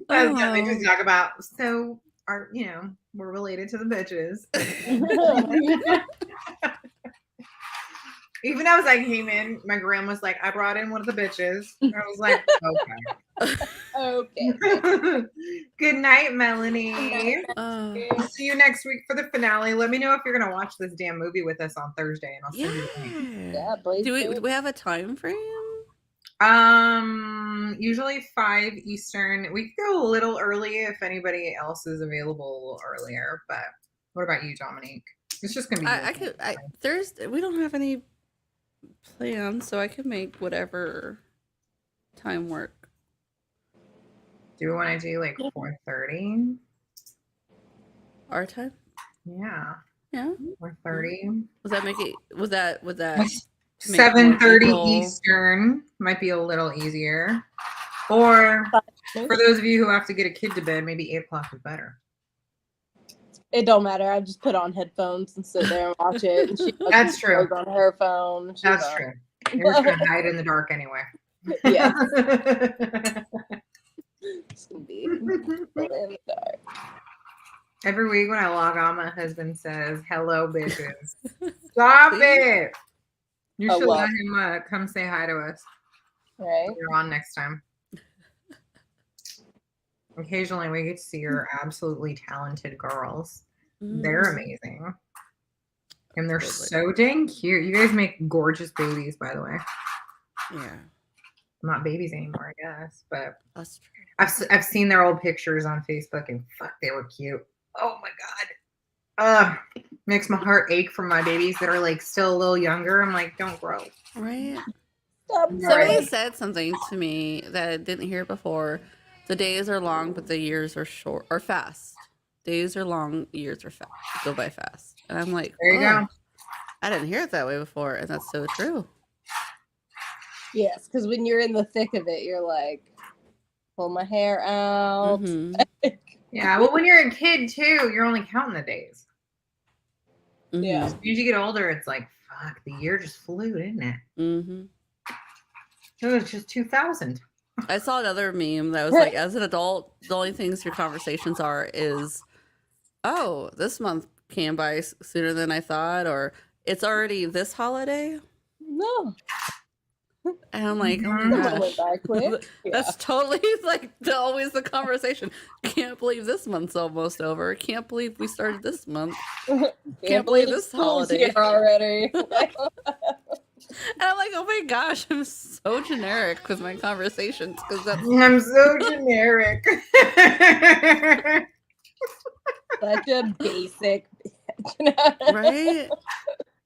S1: That's what they just talk about. So, we're related to the bitches. Even as I came in, my grandma was like, I brought in one of the bitches. I was like, okay.
S6: Okay.
S1: Good night, Melanie.
S2: Oh.
S1: See you next week for the finale. Let me know if you're going to watch this damn movie with us on Thursday, and I'll send you the link.
S2: Yeah.
S6: Yeah, please
S2: Do we have a time frame?
S1: Usually 5 Eastern. We could go a little early if anybody else is available earlier. But what about you, Dominique? It's just gonna be.
S2: Thursday. We don't have any plans, so I can make whatever time work.
S1: Do we want to do like 4:30?
S2: Our time?
S1: Yeah.
S2: Yeah.
S1: 4:30.
S2: Was that make it? Was that?
S1: 7:30 Eastern might be a little easier. Or for those of you who have to get a kid to bed, maybe 8 o'clock is better.
S6: It don't matter. I just put on headphones and sit there and watch it. And she
S1: That's true.
S6: on her phone.
S1: That's true. You're just gonna hide in the dark anyway.
S6: Yeah. It's gonna be in the dark.
S1: Every week when I log on, my husband says, "Hello, bitches." Stop it. You should let him come say hi to us.
S6: Right.
S1: When you're on next time. Occasionally, we get to see your absolutely talented girls. They're amazing. And they're so dang cute. You guys make gorgeous babies, by the way.
S2: Yeah.
S1: Not babies anymore, I guess. But
S2: That's true.
S1: I've seen their old pictures on Facebook, and fuck, they were cute. Oh my god. Makes my heart ache for my babies that are like still a little younger. I'm like, don't grow.
S2: Right.
S6: Stop.
S2: Somebody said something to me that I didn't hear before. The days are long, but the years are short or fast. Days are long, years are fast. Go by fast. And I'm like,
S1: there you go.
S2: I didn't hear it that way before, and that's so true.
S6: Yes, because when you're in the thick of it, you're like, pull my hair out.
S1: Yeah, well, when you're a kid too, you're only counting the days.
S6: Yeah.
S1: As you get older, it's like, fuck, the year just flew, didn't it?
S2: Mm-hmm.
S1: It was just 2000.
S2: I saw another meme that was like, as an adult, the only things your conversations are is, oh, this month came by sooner than I thought, or it's already this holiday.
S6: No.
S2: And I'm like, oh my
S6: That went
S2: gosh.
S6: by quick.
S2: That's totally like always the conversation. Can't believe this month's almost over. Can't believe we started this month. Can't believe this
S6: school's
S2: holiday.
S6: here already.
S2: And I'm like, oh my gosh, I'm so generic with my conversations because that's
S1: I'm so generic.
S6: Such a basic.
S2: right.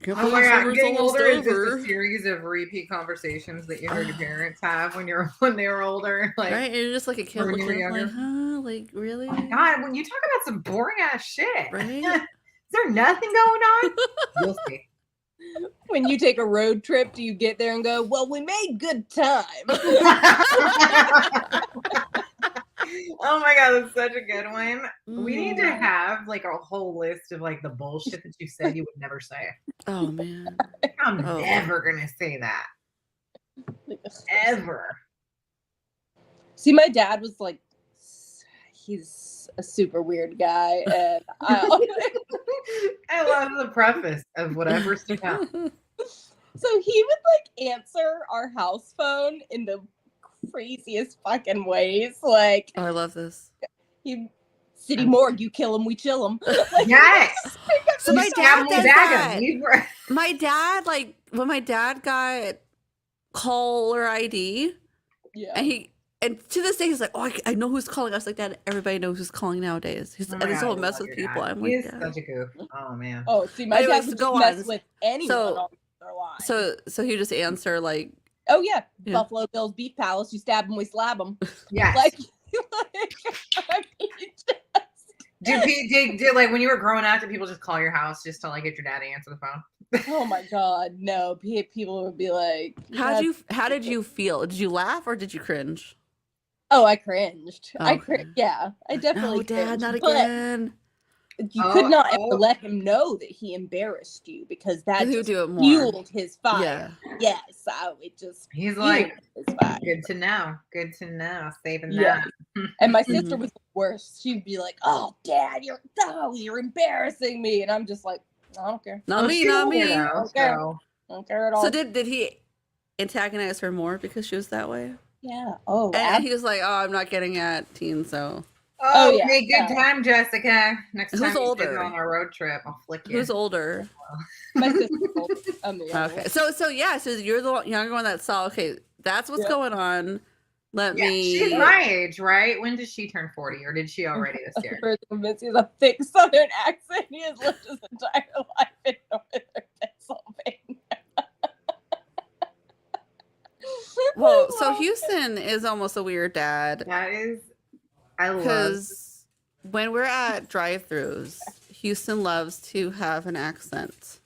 S1: Oh my god, getting older is just a series of repeat conversations that you heard your parents have when they were older. Like,
S2: right, and you're just like a kid
S1: when you were
S2: looking
S1: younger.
S2: like, huh? Like, really?
S1: Oh my god, when you talk about some boring ass shit,
S2: Right?
S1: is there nothing going on? You'll see.
S6: When you take a road trip, do you get there and go, well, we made good time?
S1: Oh my god, that's such a good one. We need to have like a whole list of like the bullshit that you said you would never say.
S2: Oh man.
S1: I'm never gonna say that. Ever.
S6: See, my dad was like, he's a super weird guy, and
S1: I love the preface of whatever's to come.
S6: So he would like answer our house phone in the craziest fucking ways. Like,
S2: Oh, I love this.
S6: City morgue, you kill him, we chill him.
S1: Yes.
S2: So my dad does that.
S1: That.
S2: My dad, like, when my dad got caller ID,
S6: Yeah.
S2: and to this day he's like, oh, I know who's calling. I was like, Dad, everybody knows who's calling nowadays. And this whole mess with people. I'm
S1: He
S2: like,
S1: is such a goof. Oh man.
S6: Oh, see, my dad would just mess with anyone on their line.
S2: So he just answer like,
S6: oh yeah, Buffalo Bill's Beef Palace. You stab him, we slab him.
S1: Yes.
S6: Like I mean,
S1: Did like when you were growing up, did people just call your house just to like get your dad to answer the phone?
S6: oh my god, no! People would be like,
S2: how did you feel? Did you laugh or did you cringe?
S6: Oh, I cringed.
S2: Okay.
S6: Yeah, I definitely.
S2: No, Dad,
S6: cringed,
S2: not again.
S6: You could not ever let him know that he embarrassed you because that just fueled his fire.
S2: Yeah.
S6: Yes, so it just.
S1: He's like, good to know. Good to know. Saving that.
S6: And my sister was the worst. She'd be like, "Oh, Dad, you're embarrassing me," and I'm just like, I don't care.
S2: Not me.
S6: I don't care at all.
S2: So did he antagonize her more because she was that way?
S6: Yeah. Oh.
S2: And he was like, "Oh, I'm not getting at teens, so."
S1: Oh yeah. Hey, good time, Jessica. Next time
S2: who's older
S1: on our road trip, I'll flick you.
S2: Who's older?
S6: My sister's older. I'm the younger
S2: Okay. So you're the younger one that saw. Okay, that's what's going on. Let me.
S1: She's my age, right? When did she turn 40, or did she already this year?
S6: He has a thick Southern accent. He has lived his entire life in Northern Pennsylvania.
S2: Well, so Houston is almost a weird dad.
S1: That is, I love.
S2: Because when we're at drive-throughs, Houston loves to have an accent.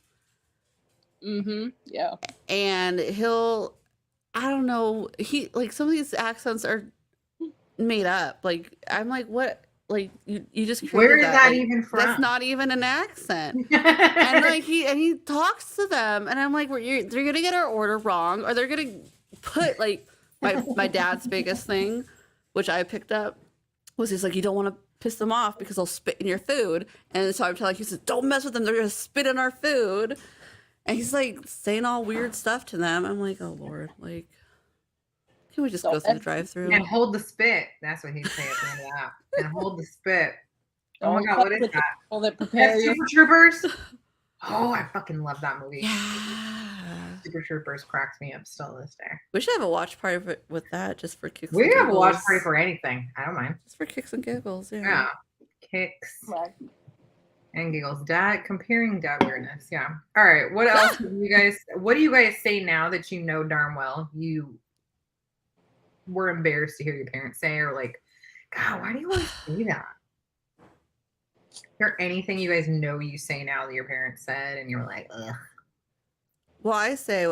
S6: Mm-hmm. Yeah.
S2: And I don't know, some of these accents are made up. Like, I'm like, what? Like, you just created
S1: where is that
S2: like,
S1: even from?
S2: That's not even an accent. And like he talks to them, and I'm like, they're gonna get our order wrong, or they're gonna put like my dad's biggest thing, which I picked up, was he's like, you don't want to piss them off because they'll spit in your food. And so I'm telling him, he says, don't mess with them, they're gonna spit in our food. And he's like saying all weird stuff to them. I'm like, oh Lord, like, can we just go through the drive-through?
S1: And hold the spit. That's what he'd say at the end of that. And hold the spit. Oh my God, what is that? That's Super Troopers. Oh, I fucking love that movie.
S2: Yeah.
S1: Super Troopers cracks me up still to this day.
S2: We should have a watch party with that just for kicks.
S1: We have a watch party for anything. I don't mind.
S2: Just for kicks and giggles.
S1: Yeah. Kicks and giggles. Comparing dad weirdness. Yeah. All right. What else what do you guys say now that you know darn well you were embarrassed to hear your parents say, or like, God, why do you always say that? Is there anything you guys know you say now that your parents said and you're like, ugh?
S2: Well, I say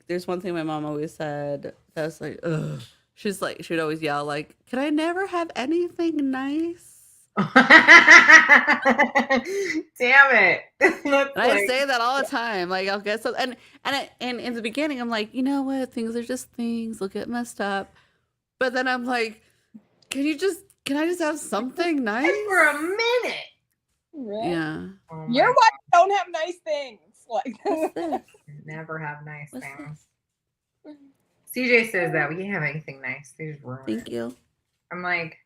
S2: there's one thing my mom always said that's like, ugh. She's like, she would always yell, like, can I never have anything nice?
S1: Damn it.
S2: I say that all the time. Like, I'll get something. And in the beginning, I'm like, you know what? Things are just things. They'll get messed up. But then I'm like, can I just have something nice?
S1: For a minute.
S6: Right?
S2: Yeah.
S6: Oh your wife don't have nice things. Like
S1: never have nice things. CJ says that we can't have anything nice. They just ruin
S2: Thank you.
S1: I'm like,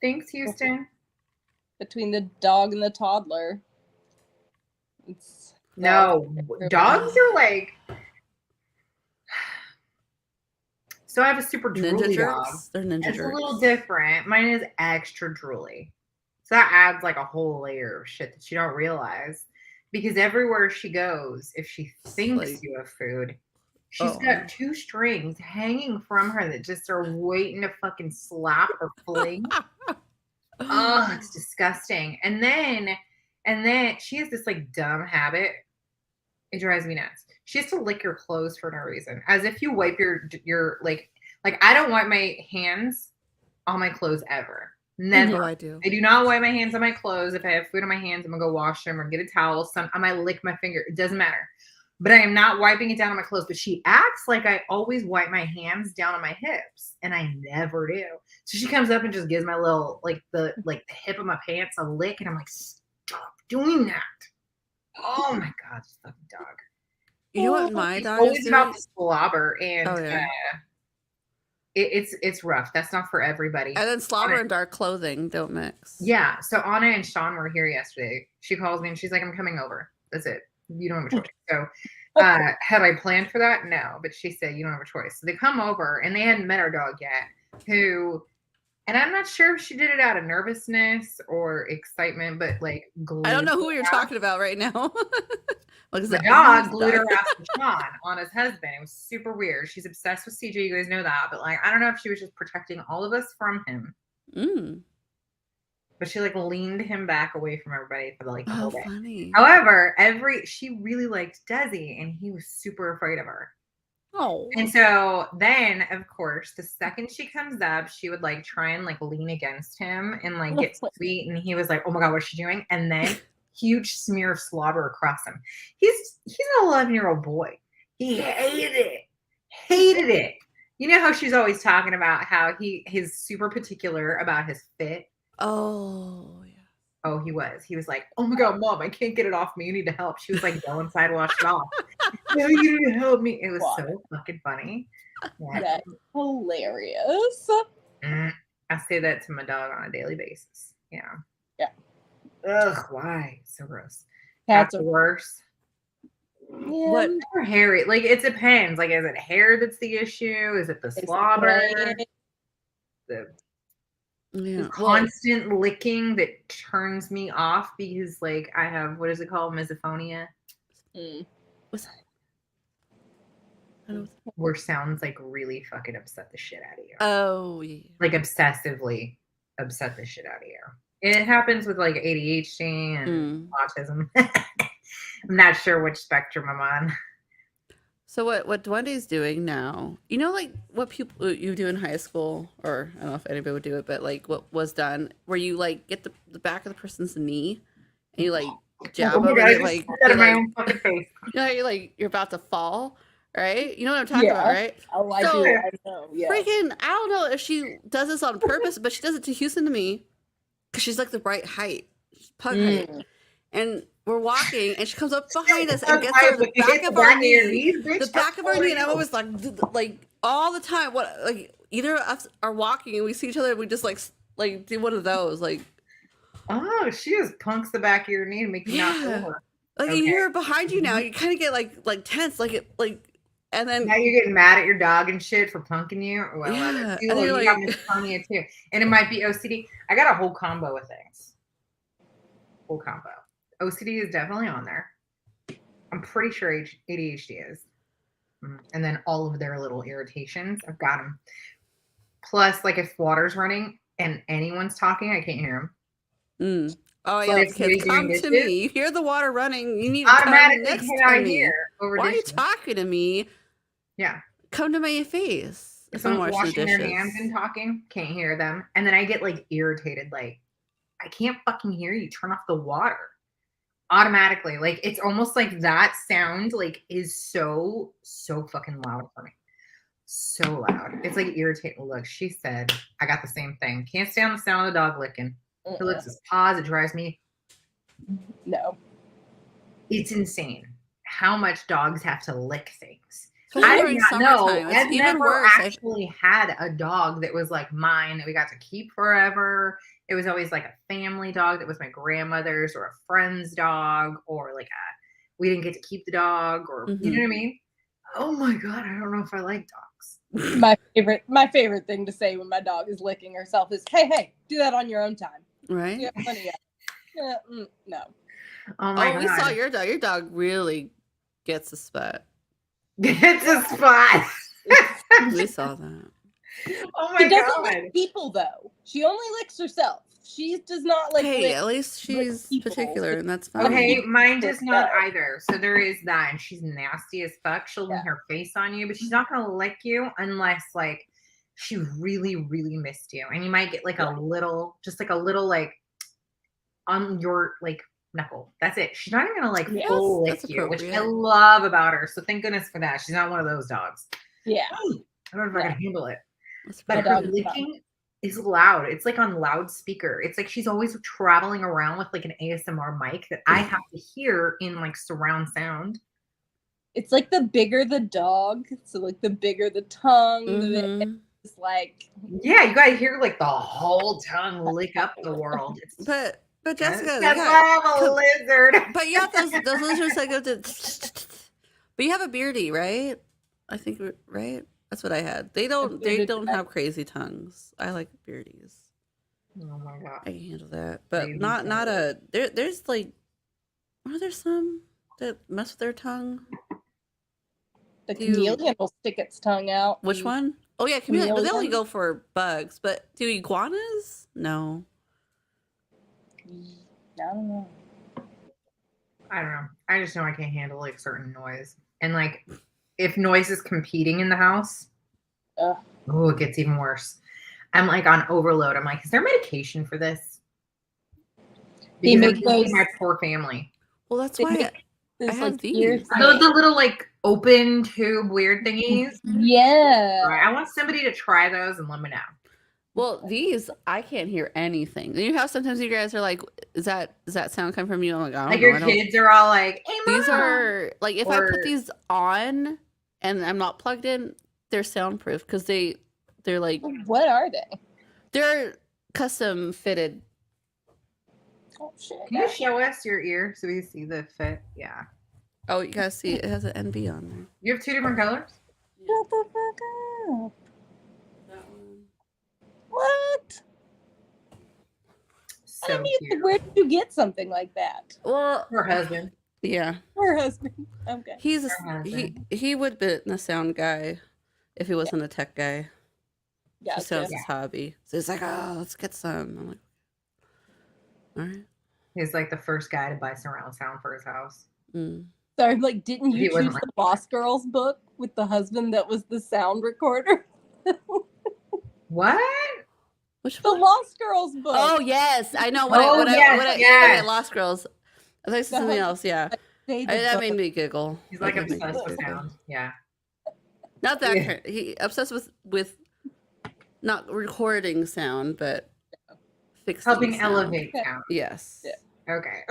S1: thanks, Houston.
S6: Between the dog and the toddler.
S1: No, dogs are like. So I have a super drooly dog.
S2: They're ninja
S1: It's
S2: jerks.
S1: a little different. Mine is extra drooly. So that adds like a whole layer of shit that you don't realize. Because everywhere she goes, if she thinks you have food, she's got two strings hanging from her that just are waiting to fucking slap or fling. Oh, it's disgusting. And then she has this like dumb habit. It drives me nuts. She has to lick your clothes for no reason. As if you wipe your like I don't wipe my hands on my clothes ever. Never.
S2: I do.
S1: I do not wipe my hands on my clothes. If I have food on my hands, I'm gonna go wash them or get a towel. I might lick my finger. It doesn't matter. But I am not wiping it down on my clothes. But she acts like I always wipe my hands down on my hips, and I never do. So she comes up and just gives my little the hip of my pants a lick, and I'm like, stop doing that. Oh my God, this fucking dog.
S2: You know what my dog
S1: always
S2: is
S1: about
S2: doing?
S1: the slobber and it's rough. That's not for everybody.
S2: And then slobber and dark clothing don't mix.
S1: Yeah. So Anna and Sean were here yesterday. She calls me and she's like, I'm coming over. That's it. You don't have a choice. So had I planned for that? No. But she said, you don't have a choice. So they come over and they hadn't met our dog yet, and I'm not sure if she did it out of nervousness or excitement, but like
S2: I don't know who you're talking about right now.
S1: The dog glued her ass to Sean, Anna's husband. It was super weird. She's obsessed with CJ. You guys know that. But like, I don't know if she was just protecting all of us from him. But she like leaned him back away from everybody for the whole day.
S2: Funny.
S1: However, she really liked Desi and he was super afraid of her.
S2: Oh.
S1: And so then, of course, the second she comes up, she would like try and like lean against him and like get sweet. And he was like, oh my God, what's she doing? And then huge smear of slobber across him. He's an 11-year-old boy. He hated it. You know how she's always talking about how he's super particular about his fit.
S2: Oh yeah.
S1: Oh, he was like, oh my God, Mom, I can't get it off me. You need to help. She was like, go inside, wash it off. No, you need to help me. It was so fucking funny. Yeah.
S6: That's hilarious.
S1: I say that to my dog on a daily basis. Yeah. Ugh, why? So gross.
S6: Cats
S1: are worse.
S6: Yeah.
S2: What?
S1: Or hairy. Like, it depends. Like, is it hair that's the issue? Is it the slobber? The constant licking that turns me off because, like, I have, what is it called? Misophonia.
S2: What's that?
S1: Where sounds like really fucking upset the shit out of you.
S2: Oh, yeah.
S1: Like, obsessively upset the shit out of you. It happens with like ADHD and autism. I'm not sure which spectrum I'm on.
S2: So what Dwendy's doing now, you know, like what people you do in high school, or I don't know if anybody would do it, but like what was done, where you like get the back of the person's knee and you like jab them, and like
S1: my own fucking face.
S2: You know, you're about to fall, right? You know what I'm talking about, right?
S6: Oh, I
S2: So,
S6: do. I know. Yeah.
S2: Freaking, I don't know if she does this on purpose, but she does it to Houston to me because she's like the right height, pug height, and we're walking, and she comes up behind us and gets her the back of our knee, the back of our knee, and I'm always like all the time. What, like, either of us are walking and we see each other, and we just like do one of those, like.
S1: Oh, she just punks the back of your knee to make you knock over.
S2: Like, you hear behind you now, you kind of get like tense, and then
S1: now you're getting mad at your dog and shit for punking you. Well,
S2: yeah,
S1: and you got misophonia too, and it might be OCD. I got a whole combo of things. Whole combo. OCD is definitely on there. I'm pretty sure ADHD is. And then all of their little irritations, I've got them. Plus, like if water's running and anyone's talking, I can't hear them.
S2: Oh yeah, like kids, come to me. You hear the water running. You need to
S1: automatically
S2: come next to me.
S1: Over
S2: Why
S1: dishes.
S2: are you talking to me?
S1: Yeah.
S2: Come to my face.
S1: If someone's washing their hands and talking, can't hear them. And then I get like irritated, like, I can't fucking hear you. Turn off the water. Automatically. Like, it's almost like that sound like is so fucking loud for me. So loud. It's like irritating. Look, she said, I got the same thing. Can't stand the sound of the dog licking. It licks his paws. It drives me.
S6: No.
S1: It's insane how much dogs have to lick things.
S2: Especially
S1: I did not know. I've never
S2: worse.
S1: actually had a dog that was like mine that we got to keep forever. It was always like a family dog that was my grandmother's or a friend's dog, or like we didn't get to keep the dog, or you know what I mean? Oh my God, I don't know if I like dogs.
S6: My favorite thing to say when my dog is licking herself is, hey, do that on your own time.
S2: Right?
S6: Yeah, plenty of. No.
S1: Oh my God.
S2: We saw your dog. Your dog really gets a spot.
S1: Gets a spot.
S2: We saw that.
S1: Oh my
S6: God. She doesn't
S1: God.
S6: lick people though. She only licks herself. She does not like.
S2: Hey, at least she's particular, and that's fine.
S1: Okay, mine does not either. So there is that, and she's nasty as fuck. She'll lean her face on you, but she's not gonna lick you unless like she really, really missed you, and you might get like a little, just like a little like on your like knuckle. That's it. She's not even gonna like full lick you, which I love about her. So thank goodness for that. She's not one of those dogs.
S6: Yeah,
S1: I don't know if I can handle it. But her licking is loud. It's like on loudspeaker. It's like she's always traveling around with like an ASMR mic that I have to hear in like surround sound.
S6: It's like the bigger the dog, so like the bigger the tongue, just like.
S1: Yeah, you gotta hear like the whole tongue lick up the world.
S2: But Jessica,
S1: that's why I'm a lizard.
S2: But yeah, those lizards that go to. But you have a beardy, right? I think right. That's what I had. They don't have crazy tongues. I like beardies.
S1: Oh my god,
S2: I can handle that, but not a. There's like, are there some that mess with their tongue?
S6: The chameleon will stick its tongue out.
S2: Which one? Oh yeah, chameleon. But they only go for bugs. But do iguanas? No.
S6: I don't know.
S1: I just know I can't handle like certain noise, and like if noise is competing in the house, it gets even worse. I'm like on overload. I'm like, is there medication for this? Because
S6: they make those
S1: my poor family.
S2: Well, that's why I have these.
S1: Those the little like open tube weird thingies.
S6: Yeah.
S1: Right. I want somebody to try those and let me know.
S2: Well, these I can't hear anything. You know how sometimes you guys are like, does that sound come from you? I'm like, I don't know.
S1: Your kids are all like, hey, Mom.
S2: These are like if I put these on and I'm not plugged in, they're soundproof because they're like.
S6: What are they?
S2: They're custom fitted.
S6: Oh shit!
S1: Can you show us your ear so we see the fit? Yeah.
S2: Oh, you guys see it has an NB on there.
S1: You have 2 different colors?
S6: Shut the fuck up. What?
S1: So cute.
S6: Where did you get something like that?
S2: Well,
S1: her husband.
S2: Yeah.
S6: Her husband. Okay.
S2: He would be a sound guy if he wasn't a tech guy.
S6: Yeah.
S2: So it's his hobby. So he's like, oh, let's get some. I'm like, all right.
S1: He's like the first guy to buy surround sound for his house.
S2: Mm.
S6: Sorry, like, didn't you choose the Lost Girls book with the husband that was the sound recorder?
S1: What?
S2: Which
S6: one? The Lost Girls book.
S2: Oh yes, I know. When I Lost Girls. I thought it was something else. Yeah, that made me giggle.
S1: He's like obsessed with sound. Yeah.
S2: Not that he obsessed with not recording sound, but fixing
S1: helping
S2: sound.
S1: elevate sound.
S2: Yes.
S1: Yeah. Okay.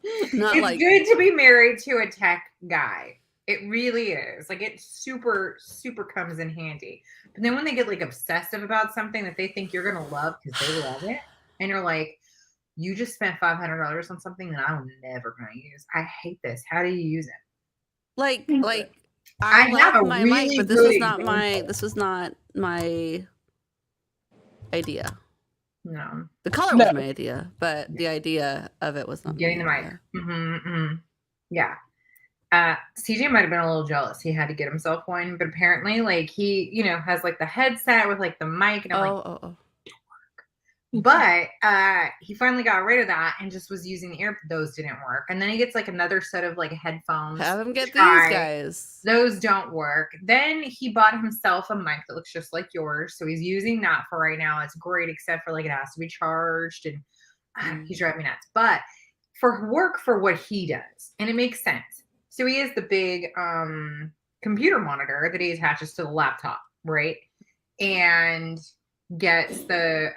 S2: It's
S1: good to be married to a tech guy. It really is. Like it super, super comes in handy. But then when they get like obsessive about something that they think you're gonna love because they love it, and you're like, you just spent $500 on something that I'm never gonna use. I hate this. How do you use it?
S2: Like I have my really mic, but this was not my idea.
S1: No.
S2: The color was my idea, but the idea of it was not
S1: getting the mic. Yeah. CJ might have been a little jealous. He had to get himself one, but apparently, like he, has like the headset with like the mic, and I'm But he finally got rid of that and just was using the ear. Those didn't work, and then he gets like another set of like headphones.
S2: Have him get these guys.
S1: Those don't work. Then he bought himself a mic that looks just like yours, so he's using that for right now. It's great, except for like it has to be charged, and he's driving me nuts. But for work, for what he does, and it makes sense. So he has the big computer monitor that he attaches to the laptop, right? And gets the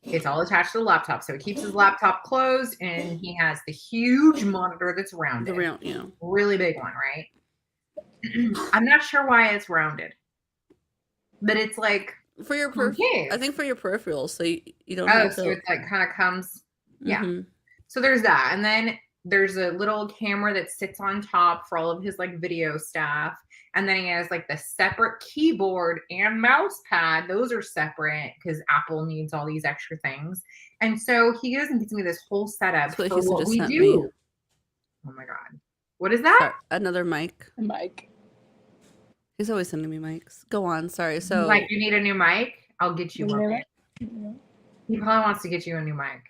S1: it's all attached to the laptop. So he keeps his laptop closed, and he has the huge monitor that's rounded. Really big one, right? I'm not sure why it's rounded. But it's like
S2: for your I think for your peripherals, so you don't
S1: have to. So it like kind of comes So there's that. And then there's a little camera that sits on top for all of his like video stuff. And then he has like the separate keyboard and mouse pad. Those are separate because Apple needs all these extra things. And so he goes and gets me this whole setup for what we do. Oh my God. What is that?
S2: Another mic.
S6: A mic.
S2: He's always sending me mics. Go on. Sorry. So
S1: like you need a new mic? I'll get you one. He probably wants to get you a new mic.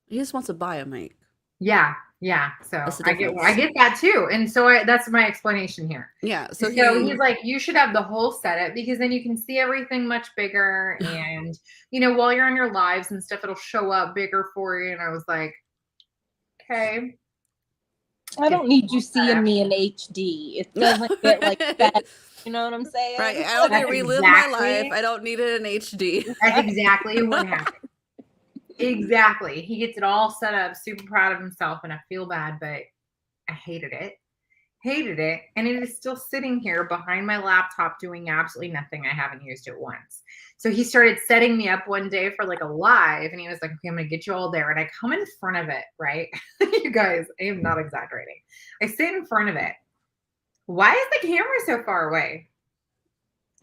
S2: He just wants to buy a mic.
S1: Yeah. So I get that too. And so that's my explanation here.
S2: Yeah. So
S1: he's like, you should have the whole setup because then you can see everything much bigger. And, while you're on your lives and stuff, it'll show up bigger for you. And I was like, okay.
S6: I don't need you seeing me in HD. It doesn't get like that. You know what I'm saying?
S2: Right. I don't need to relive my life. I don't need it in HD.
S1: That's exactly what happened. Exactly. He gets it all set up, super proud of himself, and I feel bad, but I hated it. hated it, and it is still sitting here behind my laptop doing absolutely nothing. I haven't used it once. So he started setting me up one day for like a live, and he was like, okay, I'm gonna get you all there. And I come in front of it, right? You guys, I am not exaggerating. I sit in front of it. Why is the camera so far away?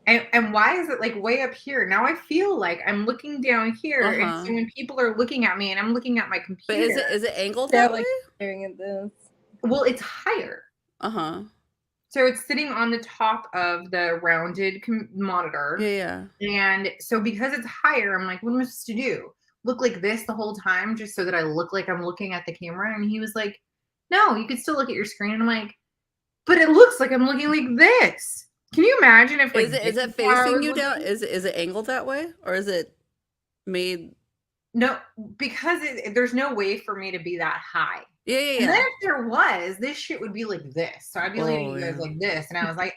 S1: And why is it like way up here? Now I feel like I'm looking down here, and so when people are looking at me and I'm looking at my computer.
S2: But is it angled
S6: They're
S2: that
S6: like
S2: way?
S6: staring at this.
S1: Well, it's higher. So it's sitting on the top of the rounded monitor.
S2: Yeah.
S1: And so because it's higher, I'm like, what am I supposed to do? Look like this the whole time just so that I look like I'm looking at the camera? And he was like, no, you could still look at your screen. And I'm like, but it looks like I'm looking like this. Can you imagine if like,
S2: is it facing you down? Is it angled that way, or is it made?
S1: No, because there's no way for me to be that high.
S2: Yeah.
S1: And then if there was, this shit would be like this. So I'd be looking at you guys like this, and I was like,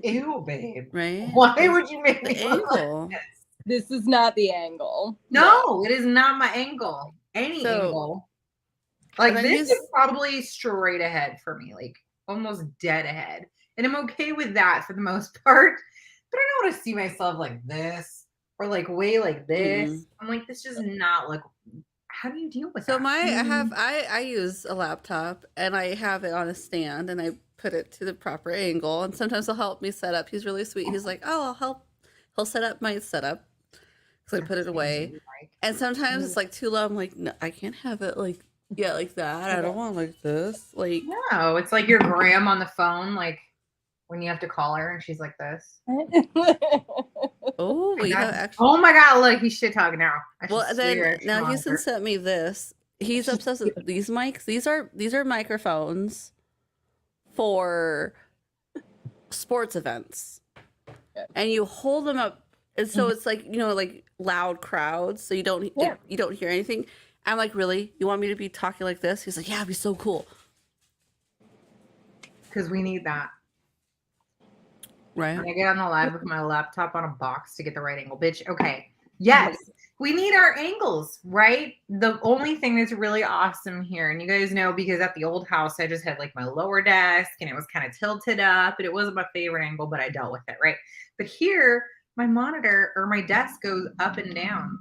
S1: ew, babe.
S2: Right?
S1: Why would you make me
S2: the
S1: look
S2: angle?
S1: like this?
S6: This is not the angle.
S1: No, it is not my angle. Any angle. Like this is probably straight ahead for me, like almost dead ahead. And I'm okay with that for the most part. But I don't want to see myself like this or like way like this. I'm like, this does not look. How do you deal with that?
S2: I use a laptop and I have it on a stand and I put it to the proper angle, and sometimes he'll help me set up. He's really sweet. He's like, oh, I'll help. He'll set up my setup. So I put it away. And sometimes it's like too low. I'm like, no, I can't have it like that. I don't want it like this. Like,
S1: no, it's like your gram on the phone, like when you have to call her and she's like this.
S2: Oh, we have actually.
S1: Oh my God! Look, he's shit talking now.
S2: Well, then now Houston sent me this. He's obsessed with these mics. These are microphones for sports events, and you hold them up, and so it's like like loud crowds, so you don't hear anything. I'm like, really? You want me to be talking like this? He's like, yeah, it'd be so cool.
S1: Because we need that.
S2: Right.
S1: When I get on the live with my laptop on a box to get the right angle, bitch. Okay. Yes. We need our angles, right? The only thing that's really awesome here, and you guys know because at the old house, I just had like my lower desk and it was kind of tilted up, and it wasn't my favorite angle, but I dealt with it, right? But here, my monitor or my desk goes up and down.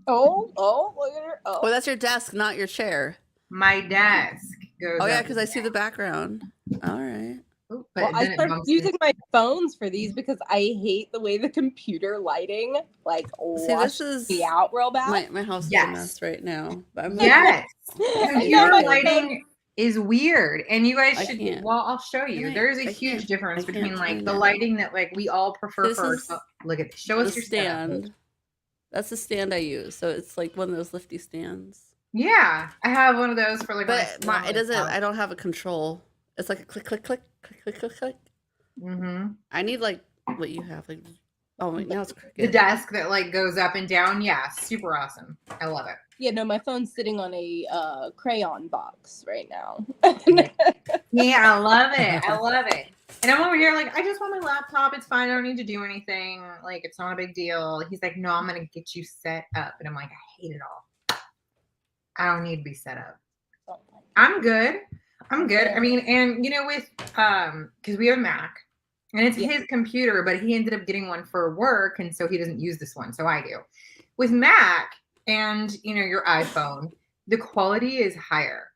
S6: Oh, look at her. Oh,
S2: that's your desk, not your chair.
S1: My desk goes
S2: up. Yeah, because I see the background. All right.
S1: Ooh,
S6: well, I started using my phones for these because I hate the way the computer lighting washes me out real bad.
S2: My house is a mess right now. But
S1: yes. Computer lighting is weird. And you guys should, well, I'll show you. There's a huge difference between like the lighting that like we all prefer look at this. Show us your stand.
S2: That's the stand I use. So it's like one of those lifty stands.
S1: Yeah. I have one of those for like
S2: it doesn't I don't have a control. It's like a click, click, click, click, click, click, click.
S1: Mm-hmm.
S2: I need like what you have. Like, oh wait, now it's crooked.
S1: The desk that like goes up and down. Yeah, super awesome. I love it.
S6: Yeah, no, my phone's sitting on a crayon box right now.
S1: Yeah, I love it. I love it. And I'm over here like, I just want my laptop. It's fine. I don't need to do anything. Like, it's not a big deal. He's like, no, I'm gonna get you set up. And I'm like, I hate it all. I don't need to be set up. I'm good. I mean, and with because we have a Mac and it's his computer, but he ended up getting one for work, and so he doesn't use this one, so I do. With Mac and your iPhone, the quality is higher.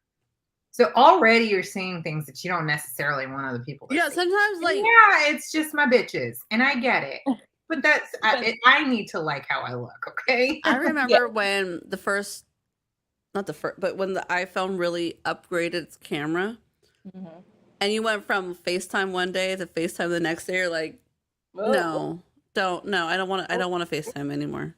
S1: So already you're seeing things that you don't necessarily want other people to see.
S2: Sometimes
S1: it's just my bitches, and I get it. But that's I need to like how I look, okay?
S2: I remember when but when the iPhone really upgraded its camera, and you went from FaceTime one day to FaceTime the next day, you're like, I don't want to FaceTime anymore.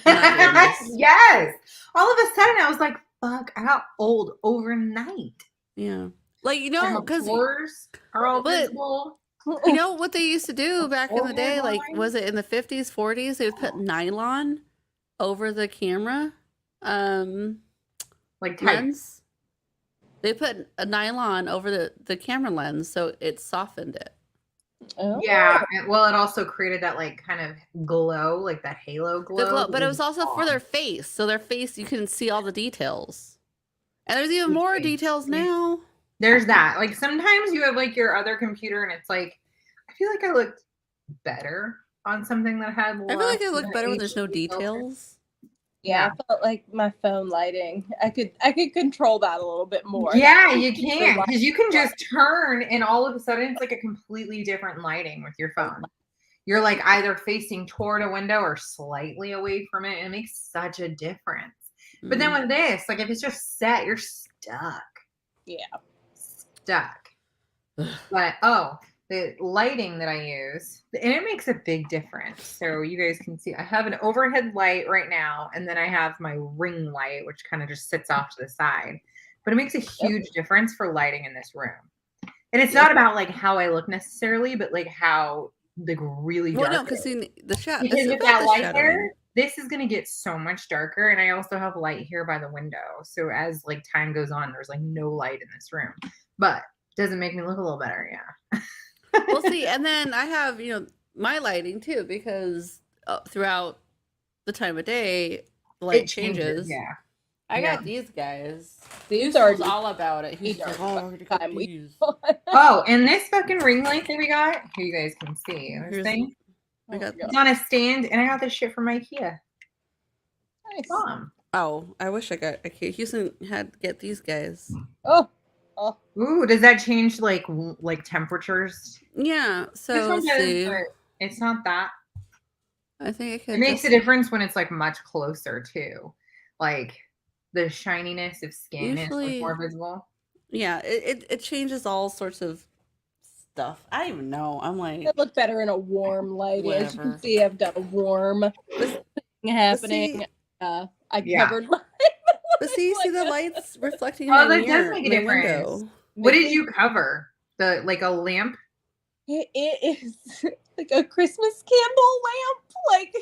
S1: Yes. All of a sudden I was like, fuck, I got old overnight.
S2: Yeah. Like, because
S1: pores are all visible.
S2: You know what they used to do back in the day? Like, was it in the 50s, 40s? They would put nylon over the camera.
S1: Like
S2: lens. They put a nylon over the camera lens, so it softened it.
S6: Oh.
S1: Yeah. Well, it also created that like kind of glow, like that halo glow.
S2: But it was also for their face. So their face, you can see all the details. And there's even more details now.
S1: There's that. Like sometimes you have like your other computer and it's like, I feel like I looked better on something that had
S2: I feel like it looked better when there's no
S1: HD filter.
S2: details.
S6: Yeah, I felt like my phone lighting. I could control that a little bit more.
S1: Yeah, you can, because you can just turn and all of a sudden it's like a completely different lighting with your phone. You're like either facing toward a window or slightly away from it. And it makes such a difference. But then with this, like if it's just set, you're stuck.
S6: Yeah.
S1: Stuck. But the lighting that I use, and it makes a big difference. So you guys can see I have an overhead light right now, and then I have my ring light, which kind of just sits off to the side. But it makes a huge difference for lighting in this room. And it's not about like how I look necessarily, but like how like really dark.
S2: Well, no, because the shadow.
S1: Because with that light there, this is gonna get so much darker. And I also have light here by the window. So as like time goes on, there's like no light in this room. But doesn't make me look a little better, yeah.
S2: We'll see. And then I have, my lighting too, because throughout the time of day, the light changes.
S1: Yeah.
S2: I got these guys.
S6: These are
S2: all about it. He's like, oh,
S1: oh, and this fucking ring light that we got, here you guys can see. This thing. It's on a stand, and I got this shit from IKEA.
S6: Nice.
S1: Mom.
S2: Oh, I wish I got IKEA. Houston had to get these guys.
S6: Oh.
S1: Ooh, does that change like temperatures?
S2: Yeah. So let's see.
S1: It's not that.
S2: I think it
S1: makes a difference when it's like much closer too. Like the shininess of skin is like more visible.
S2: Yeah, it changes all sorts of stuff. I don't even know. I'm like,
S6: it look better in a warm light. Whatever. As you can see, I've got a warm thing happening. I covered my.
S2: But see the lights reflecting in
S1: that
S2: the
S1: does make a difference. Window. What did you cover? Like a lamp?
S6: It is like a Christmas candle lamp. Like,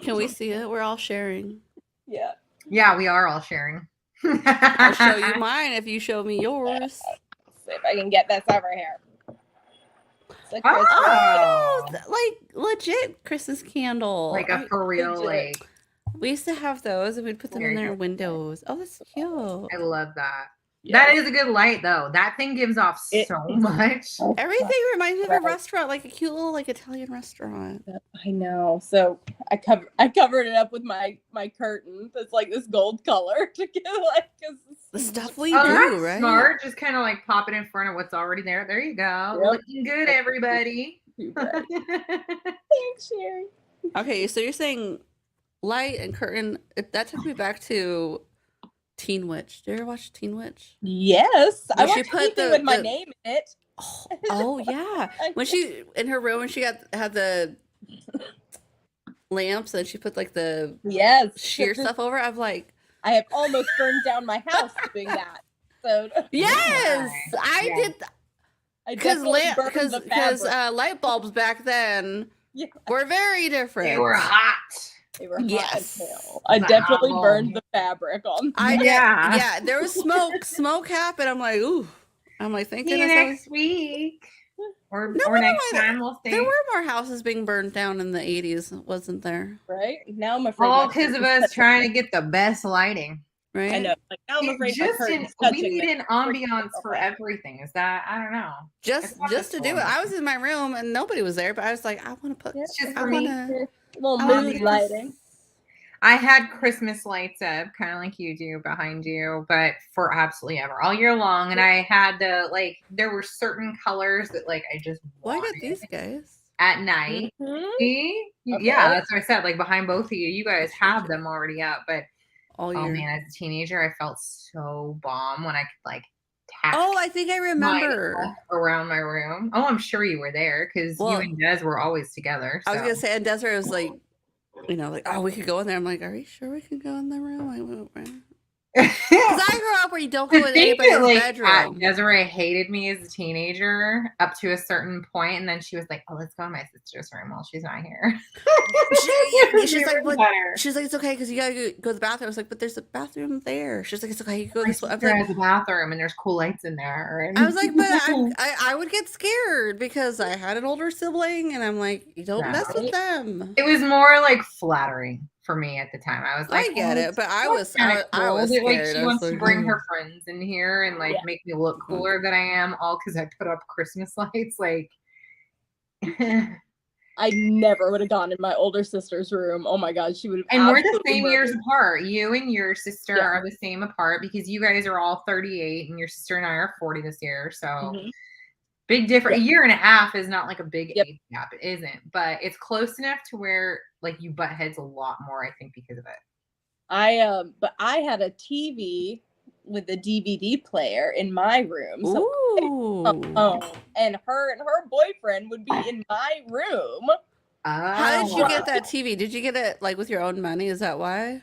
S2: can we see it? We're all sharing.
S6: Yeah.
S1: Yeah, we are all sharing.
S2: I'll show you mine if you show me yours.
S6: Let's see if I can get this over here.
S2: Like legit Christmas candle.
S1: Like a for real like.
S2: We used to have those, and we'd put them in their windows. Oh, that's cute. I
S1: love that. Yeah. That is a good light, though. That thing gives off so much.
S2: Everything reminds me of a restaurant, like a cute little like Italian restaurant.
S6: I know. So I covered it up with my curtain. That's like this gold color to get like
S2: the stuff we do, right?
S1: Smart. Just kind of like pop it in front of what's already there. There you go. Yep. Looking good, everybody.
S6: Thanks, Sherry.
S2: Okay, so you're saying light and curtain. That took me back to Teen Witch. Did you ever watch Teen Witch?
S6: Yes. I watched anything with my name in it.
S2: Oh yeah. When she in her room and she had the lamps and she put like the sheer stuff over. I'm like,
S6: I have almost burned down my house doing that. So
S2: yes, I did. Because light bulbs back then were very different.
S1: They were hot.
S6: They were hot as hell. I definitely burned the fabric on.
S2: Yeah, there was smoke happened. I'm like, ooh. I'm like, thank goodness.
S1: Next week. Or next time we'll see.
S2: There were more houses being burned down in the 80s, wasn't there?
S6: Right? Now I'm afraid.
S1: All because of us trying to get the best lighting.
S2: Right?
S6: I know. Like now I'm afraid
S1: we need an ambiance for everything. Is that, I don't know.
S2: Just to do it. I was in my room and nobody was there, but I was like, I want to put
S6: little mood lighting.
S1: I had Christmas lights up, kind of like you do behind you, but for absolutely ever, all year long. And I had to there were certain colors that I just wanted.
S2: Well, I got these guys
S1: at night.
S6: Mm-hmm.
S1: See? Okay. Yeah, that's what I said. Behind both of you, you guys have them already up, but
S2: all year.
S1: Oh man, as a teenager, I felt so bomb when I could tap.
S2: Oh, I think I remember
S1: around my room. Oh, I'm sure you were there because you and Des were always together. So.
S2: I was gonna say, and Desiree was like, oh, we could go in there. I'm like, are you sure we can go in the room? Because I grew up where you don't go in anybody's bedroom.
S1: Desiree hated me as a teenager up to a certain point, and then she was like, "Oh, let's go in my sister's room while she's not here."
S2: she's like, "It's okay because you gotta go to the bathroom." I was like, "But there's a bathroom there." She's like, "It's okay, you go this way."
S1: There's a bathroom and there's cool lights in there.
S2: I was like, "But I would get scared because I had an older sibling, and I'm like, you don't mess with them."
S1: It was more flattering for me at the time. I was like,
S2: I get it, but I was
S1: kinda
S2: I
S1: cool
S2: was
S1: that, like,
S2: scared.
S1: she
S2: I was
S1: wants to
S2: like,
S1: bring
S2: "Ugh."
S1: her friends in here and like make me look cooler than I am, all because I put up Christmas lights. Like,
S6: I never would have gone in my older sister's room. Oh my god, she would have.
S1: and we're the
S6: absolutely
S1: same years
S6: murdered.
S1: apart. You and your sister
S6: Yeah.
S1: are the same apart because you guys are all 38 and your sister and I are 40 this year. So
S6: Mhm.
S1: big difference.
S6: Yeah.
S1: A year and a half is not like a big
S6: Yep.
S1: age gap. It isn't, but it's close enough to where like you butt heads a lot more, I think, because of it.
S6: But I had a TV with a DVD player in my room. So
S2: Ooh.
S6: and her boyfriend would be in my room.
S2: How did you
S1: Oh.
S2: get that TV? Did you get it like with your own money? Is that why?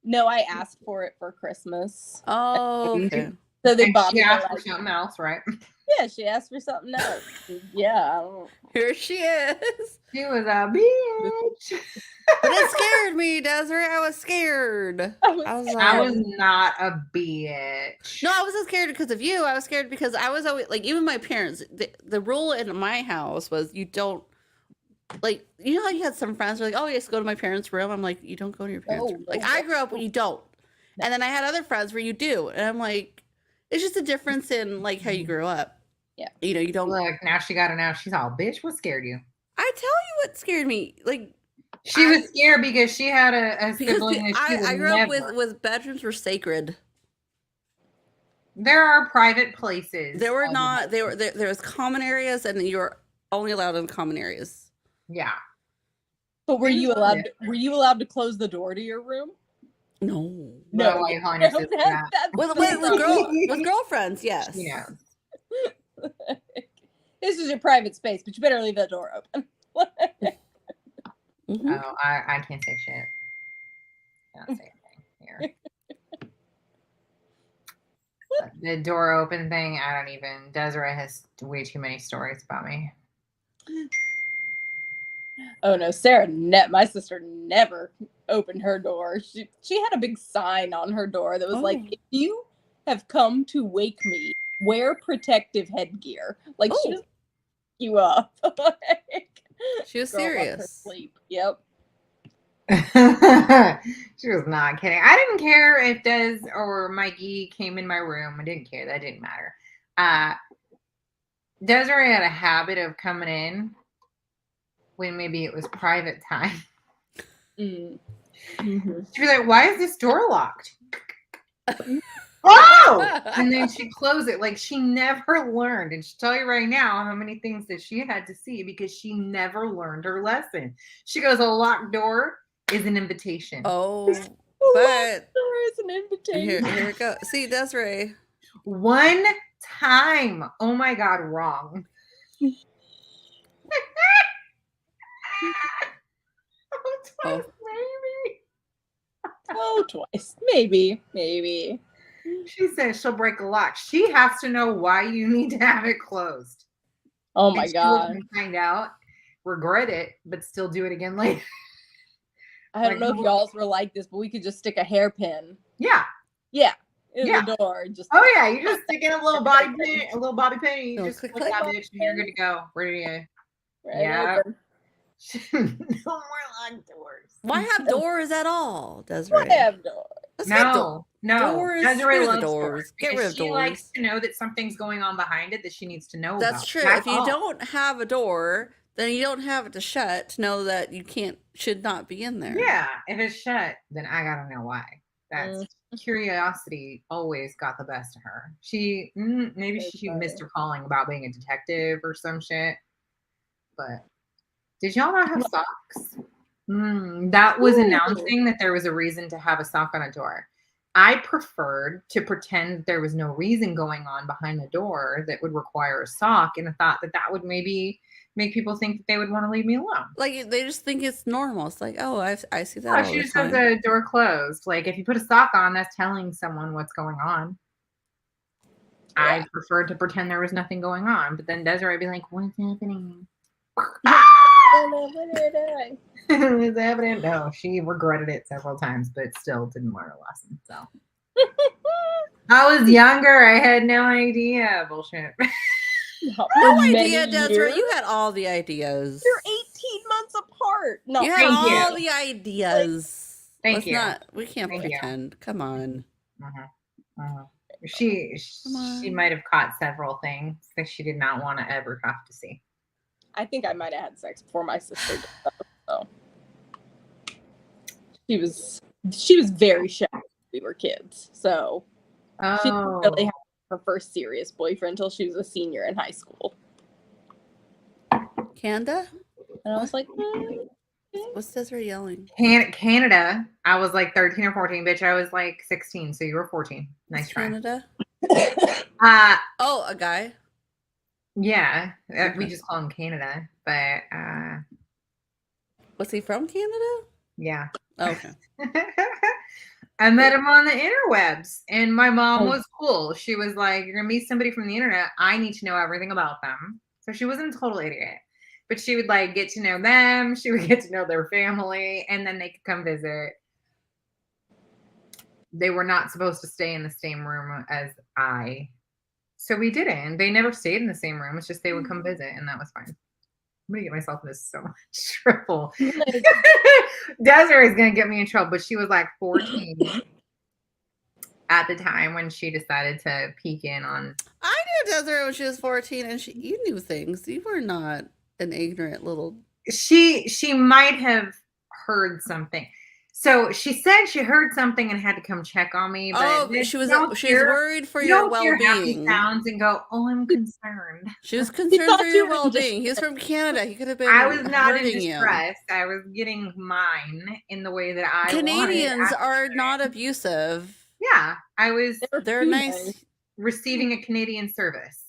S6: No, I asked for it for Christmas.
S2: Oh, okay.
S6: So they
S1: And
S6: bought
S1: she
S6: me
S1: asked for
S6: like,
S1: something else, right?
S6: yeah, she asked for something else. Yeah, I don't.
S2: Here she is.
S1: She was a bitch.
S2: But it scared me, Desiree. I was scared.
S6: I was
S2: I was
S1: I
S2: like,
S1: was not a bitch.
S2: no, I wasn't scared because of you. I was scared because I was always like, even my parents, the rule in my house was you don't, like, you know how you had some friends who were like, oh, yes, go to my parents' room. I'm like, you don't go to your parents' room. Like, I grew up when you don't. And then I had other friends where you do. And I'm like, it's just a difference in like how you grew up.
S6: Yeah.
S2: You know, you don't.
S1: Look, now she got it now. She's all, bitch, what scared you?
S2: I tell you what scared me. Like,
S1: She was scared because she had a
S2: because
S1: sibling that she
S2: I
S1: would
S2: grew up
S1: never.
S2: with bedrooms were sacred.
S1: There are private places.
S2: There were
S1: of-
S2: not. There was common areas, and you were only allowed in common areas.
S1: Yeah.
S6: But were you allowed to close the door to your room?
S2: No.
S1: No, I calling your sister that.
S2: With girlfriends, yes.
S1: You know.
S6: This is your private space, but you better leave that door open.
S2: Mhm.
S1: Oh, I can't say shit. Can't say anything here. The door open thing, I don't even. Desiree has way too many stories about me.
S6: Oh no, my sister never opened her door. She had a big sign on her door that was like,
S2: Oh.
S6: if you have come to wake me, wear protective headgear. Like she was you up. Like,
S2: She was
S6: girl loves her
S2: serious.
S6: sleep. Yep.
S1: She was not kidding. I didn't care if Des or Mikey came in my room. I didn't care. That didn't matter. Desiree had a habit of coming in when maybe it was private time.
S6: Mm-hmm.
S1: She'd be like, why is this door locked? Oh! And then she'd close it. Like she never learned. And she'll tell you right now how many things that she had to see because she never learned her lesson. She goes, a locked door is an invitation.
S2: Oh,
S6: But
S2: but
S6: there is an invitation.
S2: here we go. See, Desiree.
S1: One time. Oh my God, wrong. Twice, maybe.
S6: Oh, twice. Maybe.
S1: She says she'll break a lock. She has to know why you need to have it closed.
S6: Oh my
S1: And she will
S6: god.
S1: then find out, regret it, but still do it again later.
S6: I don't know if y'all's were like this, but we could just stick a hairpin.
S1: Yeah.
S6: In the door. And just
S1: Oh yeah, you just stick in a little bobby pin, and you
S2: No,
S1: just
S2: click,
S1: click
S2: click.
S1: that bitch, and you're good to go. Ready to
S6: right
S1: Yeah.
S6: open.
S1: no more locked doors.
S2: Why have doors at all, Desiree?
S6: I have doors.
S2: Let's get
S1: No.
S2: doors.
S1: Desiree
S2: Get rid of the
S1: loves
S2: doors. Get
S1: because
S2: rid of
S1: she likes
S2: doors.
S1: to know that something's going on behind it that she needs to know
S2: That's
S1: about.
S2: true.
S1: That's
S2: If you
S1: all.
S2: don't have a door, then you don't have it to shut to know that you should not be in there.
S1: Yeah, if it's shut, then I gotta know why. That's curiosity always got the best of her. Maybe she missed her calling about being a detective or some shit. But did y'all not have socks? That was announcing that there was a reason to have a sock on a door. I preferred to pretend there was no reason going on behind the door that would require a sock, and I thought that would maybe make people think that they would want to leave me alone.
S2: Like they just think it's normal. It's like, oh, I see that.
S1: Oh,
S2: all
S1: she
S2: the
S1: just has
S2: time.
S1: the door closed. Like if you put a sock on, that's telling someone what's going on. I preferred to pretend there was nothing going on, but then Desiree would be like, "What's happening?" What's happening? No, she regretted it several times, but still didn't learn a lesson. So I was younger. I had no idea. Bullshit.
S2: No idea, Desiree. You had all the ideas.
S6: You're 18 months apart. No,
S2: You had all the ideas.
S1: Thank you.
S2: We can't
S1: Thank you.
S2: pretend. Come on.
S1: She
S2: Come on.
S1: might have caught several things that she did not want to ever have to see.
S6: I think I might have had sex before my sister did, though, so she was very shy when we were kids. So she didn't really have her first serious boyfriend until she was a senior in high school.
S2: Canada?
S6: And I was like,
S2: What's Desiree yelling?
S1: Canada. I was like 13 or 14, bitch. I was like 16, so you were 14. Nice try.
S2: Canada?
S1: Oh,
S2: a guy?
S1: Yeah. We just call him Canada, but
S2: was he from Canada?
S1: Yeah.
S2: Oh, okay.
S1: I met him on the interwebs, and my mom was cool. She was like, "You're gonna meet somebody from the internet. I need to know everything about them." So she wasn't a total idiot, but she would like get to know them. She would get to know their family, and then they could come visit. They were not supposed to stay in the same room as I, so we didn't. They never stayed in the same room. It's just they would come visit, and that was fine. I'm gonna get myself into so much trouble. Desiree is gonna get me in trouble, but she was like 14 at the time when she decided to peek in on.
S2: I knew Desiree when she was 14, and you knew things. You were not an ignorant little.
S1: She might have heard something. So she said she heard something and had to come check on me. But
S2: she was worried for your well-being.
S1: Sounds and go, oh, I'm concerned.
S2: She was concerned for your well-being. He was from Canada. He could have been.
S1: I was not in
S2: distress.
S1: I was getting mine in the way that I.
S2: Canadians are not abusive.
S1: Yeah, I was.
S2: They're nice.
S1: Receiving a Canadian service.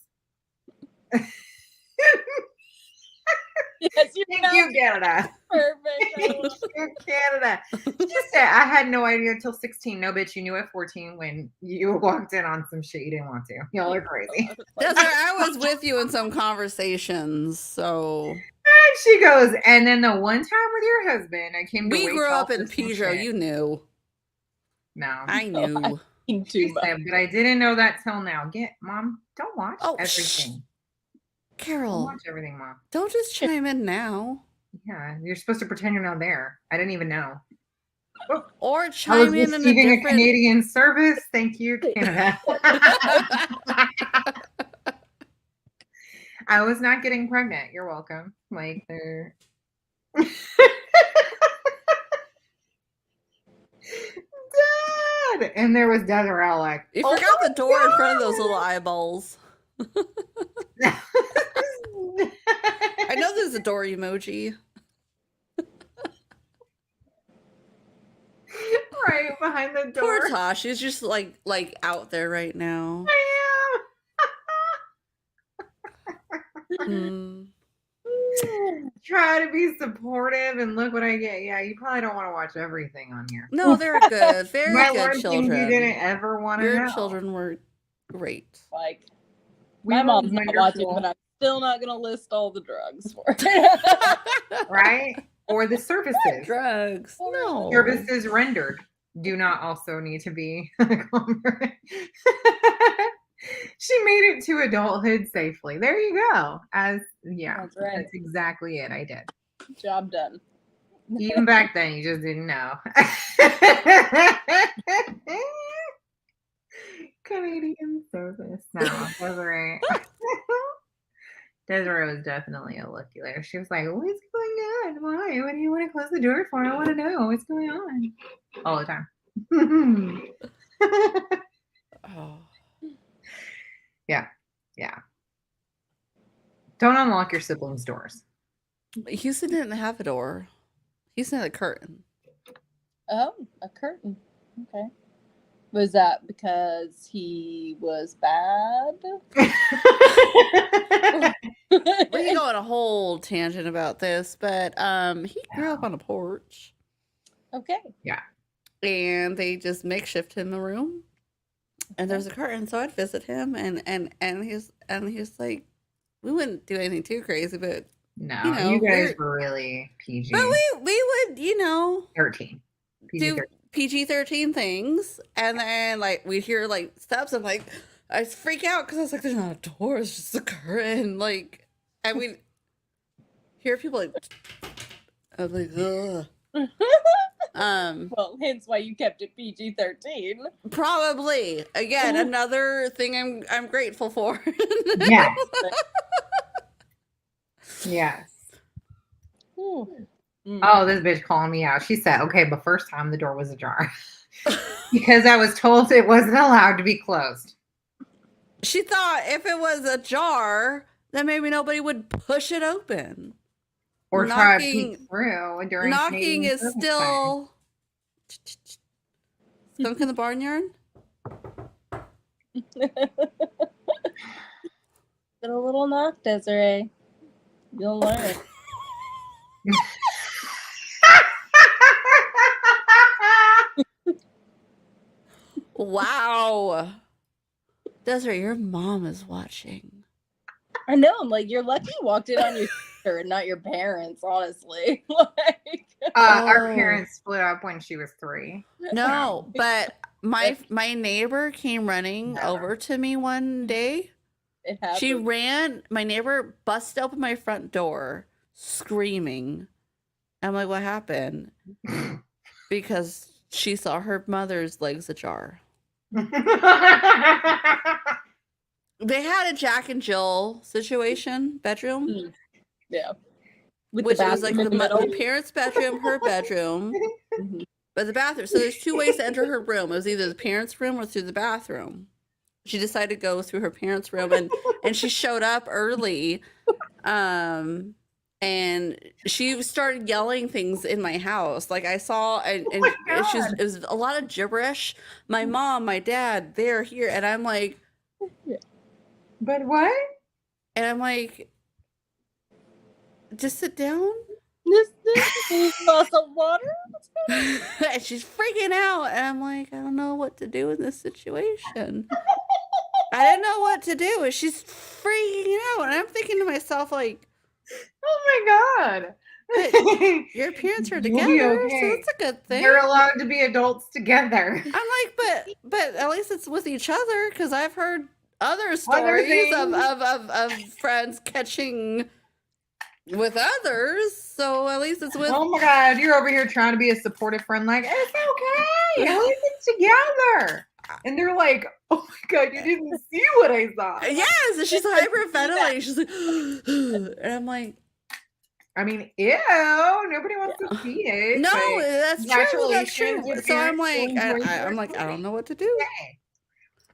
S6: Yes,
S1: Thank you, Canada.
S6: Perfect.
S1: Thank you, Canada. Just say, I had no idea until 16. No, bitch, you knew at 14 when you walked in on some shit you didn't want to. Y'all are crazy.
S2: I was with you in some conversations, so.
S1: And she goes, and then the one time with your husband, I came to.
S2: We grew up in Peugeot. You knew.
S1: No,
S2: I knew.
S1: But I didn't know that till now. Mom, don't watch everything.
S2: Carol,
S1: don't watch everything, Mom.
S2: Don't just chime in now.
S1: Yeah, you're supposed to pretend you're not there. I didn't even know.
S2: Or chime in a different
S1: Canadian service. Thank you, Canada. I was not getting pregnant. You're welcome. Like they're. Dad! And there was Desiree like.
S2: You forgot the door in front of those little eyeballs. I know there's a door emoji.
S1: Right behind the door.
S2: Poor Tosh, she's just like out there right now.
S1: I am. Try to be supportive, and look what I get. Yeah, you probably don't want to watch everything on here.
S2: No, they're good. Very good children.
S1: You didn't ever want to know.
S2: Your children were great.
S6: Like, my mom's not watching, but I'm still not going to list all the drugs for her.
S1: Right? Or the services.
S2: Drugs. No.
S1: Services rendered do not also need to be. She made it to adulthood safely. There you go. That's right. That's exactly it. I did.
S6: Job done.
S1: Even back then, you just didn't know. Canadian service. No, Desiree. Desiree was definitely a looky there. She was like, what's going on? Why? What do you want to close the door for? I want to know what's going on. All the time.
S2: Oh.
S1: Yeah. Don't unlock your siblings' doors.
S2: Houston didn't have a door. Houston had a curtain.
S6: Oh, a curtain. Okay. Was that because he was bad?
S2: We can go on a whole tangent about this, but he grew up on a porch.
S6: Okay.
S1: Yeah.
S2: And they just makeshift him a room. And there's a curtain, so I'd visit him, and he's like, we wouldn't do anything too crazy, but
S1: no, you guys were really PG.
S2: But we would,
S1: 13.
S2: do PG-13 things, and then like we'd hear like steps, and like I freak out because I was like, there's not a door, it's just a curtain, like, and we'd hear people like, I was like, ugh.
S6: Well, hence why you kept it PG-13.
S2: Probably. Again, another thing I'm grateful for.
S1: Yes. Yes.
S6: Mm.
S1: Oh, this bitch calling me out. She said, okay, but first time the door was ajar. Because I was told it wasn't allowed to be closed.
S2: She thought if it was ajar, then maybe nobody would push it open.
S1: Or try to peek through during
S2: knocking
S1: Canadian
S2: is
S1: service
S2: still skunk in the barnyard.
S6: Get a little knock, Desiree. You'll learn.
S2: Wow. Desiree, your mom is watching.
S6: I know. I'm like, you're lucky you walked in on your sister and not your parents, honestly. Like,
S1: Our parents split up when she was 3.
S2: No, but my neighbor came running over to me one day.
S6: it happened.
S2: She ran. My neighbor busted open my front door, screaming. I'm like, what happened? Because she saw her mother's legs ajar. They had a Jack and Jill situation bedroom.
S6: Yeah.
S2: Which was like the parents' bedroom, her bedroom, but the bathroom. So there's 2 ways to enter her room. It was either the parents' room or through the bathroom. She decided to go through her parents' room, and she showed up early, and she started yelling things in my house. Like I saw, and it was a lot of gibberish. My mom, my dad, they're here, and I'm like,
S1: but what?
S2: And I'm like, just sit down.
S6: This glass of water.
S2: And she's freaking out, and I'm like, I don't know what to do in this situation. I didn't know what to do, and she's freaking out, and I'm thinking to myself, like,
S1: oh my god,
S2: your parents are together, so that's a good thing.
S1: You're allowed to be adults together.
S2: I'm like, but at least it's with each other, because I've heard other stories of friends catching with others, so at least it's with.
S1: Oh my god, you're over here trying to be a supportive friend, like it's okay, at least it's together. And they're like, oh my god, you didn't see what I saw.
S2: Yes, and she's hyperventilating. She's like, and I'm like,
S1: I mean, ew, nobody wants to see it.
S2: No, that's true. That's true. So I'm like, I don't know what to do.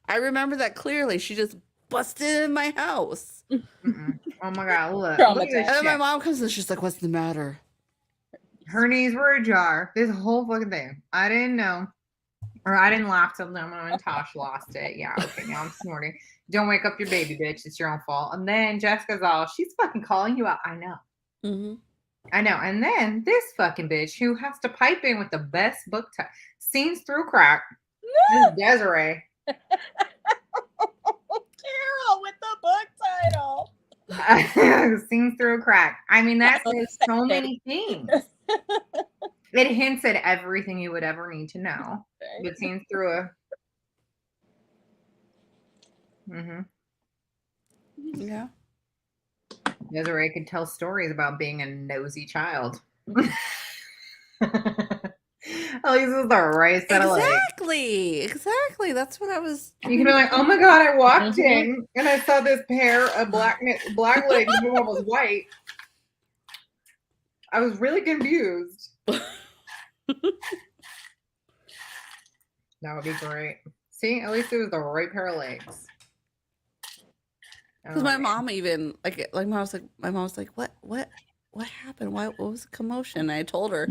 S2: I remember that clearly. She just busted in my house.
S1: Oh my god, look.
S2: And then my mom comes in, she's like, what's the matter?
S1: Her knees were ajar. This whole fucking thing. I didn't know. Or I didn't laugh till then when Tosh lost it. Yeah, okay, now I'm snorting. Don't wake up your baby, bitch. It's your own fault. And then Jessica's all, she's fucking calling you out. I know. I know. And then this fucking bitch who has to pipe in with the best book title. Scenes Through Crack. This is Desiree.
S6: Carol with the book title.
S1: Scenes Through Crack. I mean, that says so many things. It hints at everything you would ever need to know. But Scenes Through a...
S2: Yeah.
S1: Desiree could tell stories about being a nosy child. At least it was the right set of legs.
S2: Exactly. That's what I was.
S1: You can be like, oh my god, I walked in and I saw this pair of black legs and one was white. I was really confused. That would be great. See, at least it was the right pair of legs.
S2: Because my mom even my mom was like, what happened? What was the commotion? And I told her,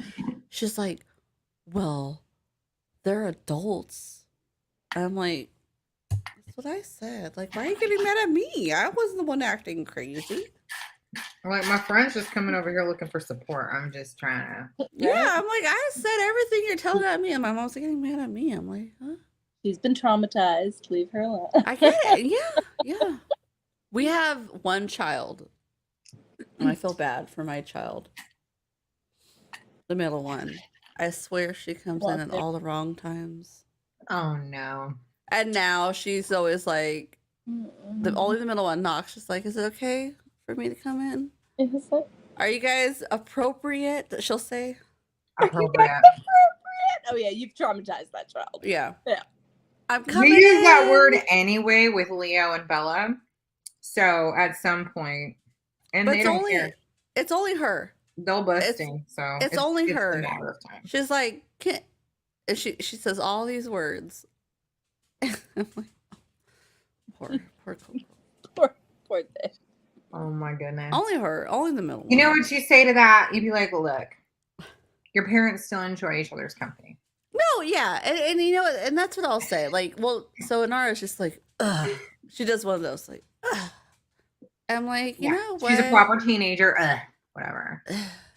S2: she's like, well, they're adults. And I'm like, that's what I said. Like, why are you getting mad at me? I wasn't the one acting crazy.
S1: Like, my friend's just coming over here looking for support. I'm just trying to.
S2: Yeah, I'm like, I said everything you're telling at me, and my mom's getting mad at me. I'm like, huh?
S6: She's been traumatized. Leave her alone.
S2: I get it. Yeah. We have one child, and I feel bad for my child. The middle one. I swear she comes in at all the wrong times.
S1: Oh, no.
S2: And now she's always like, only the middle one knocks. She's like, is it okay for me to come in? Are you guys appropriate? She'll say.
S1: Appropriate.
S6: Oh yeah, you've traumatized that child.
S2: Yeah.
S6: Yeah.
S2: I'm
S1: We
S2: coming
S1: use that
S2: in.
S1: word anyway with Leo and Bella. So at some point, and
S2: But
S1: they don't care.
S2: it's only her.
S1: They'll busting. So
S2: it's only her.
S1: a matter of time.
S2: She's like, and she says all these words. I'm like, poor Coco.
S6: Poor thing.
S1: Oh my goodness.
S2: Only her. Only the middle.
S1: You know
S2: one.
S1: what you say to that? You'd be like, look, your parents still enjoy each other's company.
S2: No, yeah, and you know what, and that's what I'll say. Like, well, so Inara's just like, ugh. She does one of those, like, ugh. I'm like, you know what?
S1: She's a proper teenager. Whatever.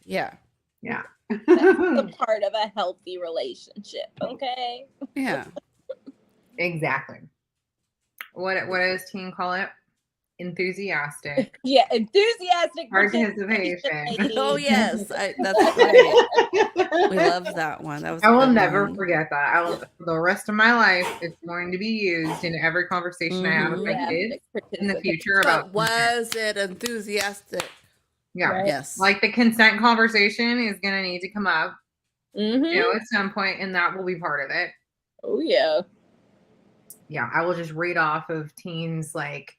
S2: Yeah.
S1: Yeah.
S6: That's the part of a healthy relationship, okay?
S2: Yeah.
S1: Exactly. What does teen call it? Enthusiastic.
S6: Yeah, enthusiastic
S1: Participation.
S2: Oh yes, that's right. We love that one. That was.
S1: I will never forget that. The rest of my life, it's going to be used in every conversation I have with my kids in the future about.
S2: But was it enthusiastic?
S1: Yeah.
S6: Right.
S2: Yes.
S1: Like the consent conversation is going to need to come up,
S6: Mm-hmm.
S1: you know, at some point, and that will be part of it.
S6: Oh yeah.
S1: Yeah, I will just read off of teens like.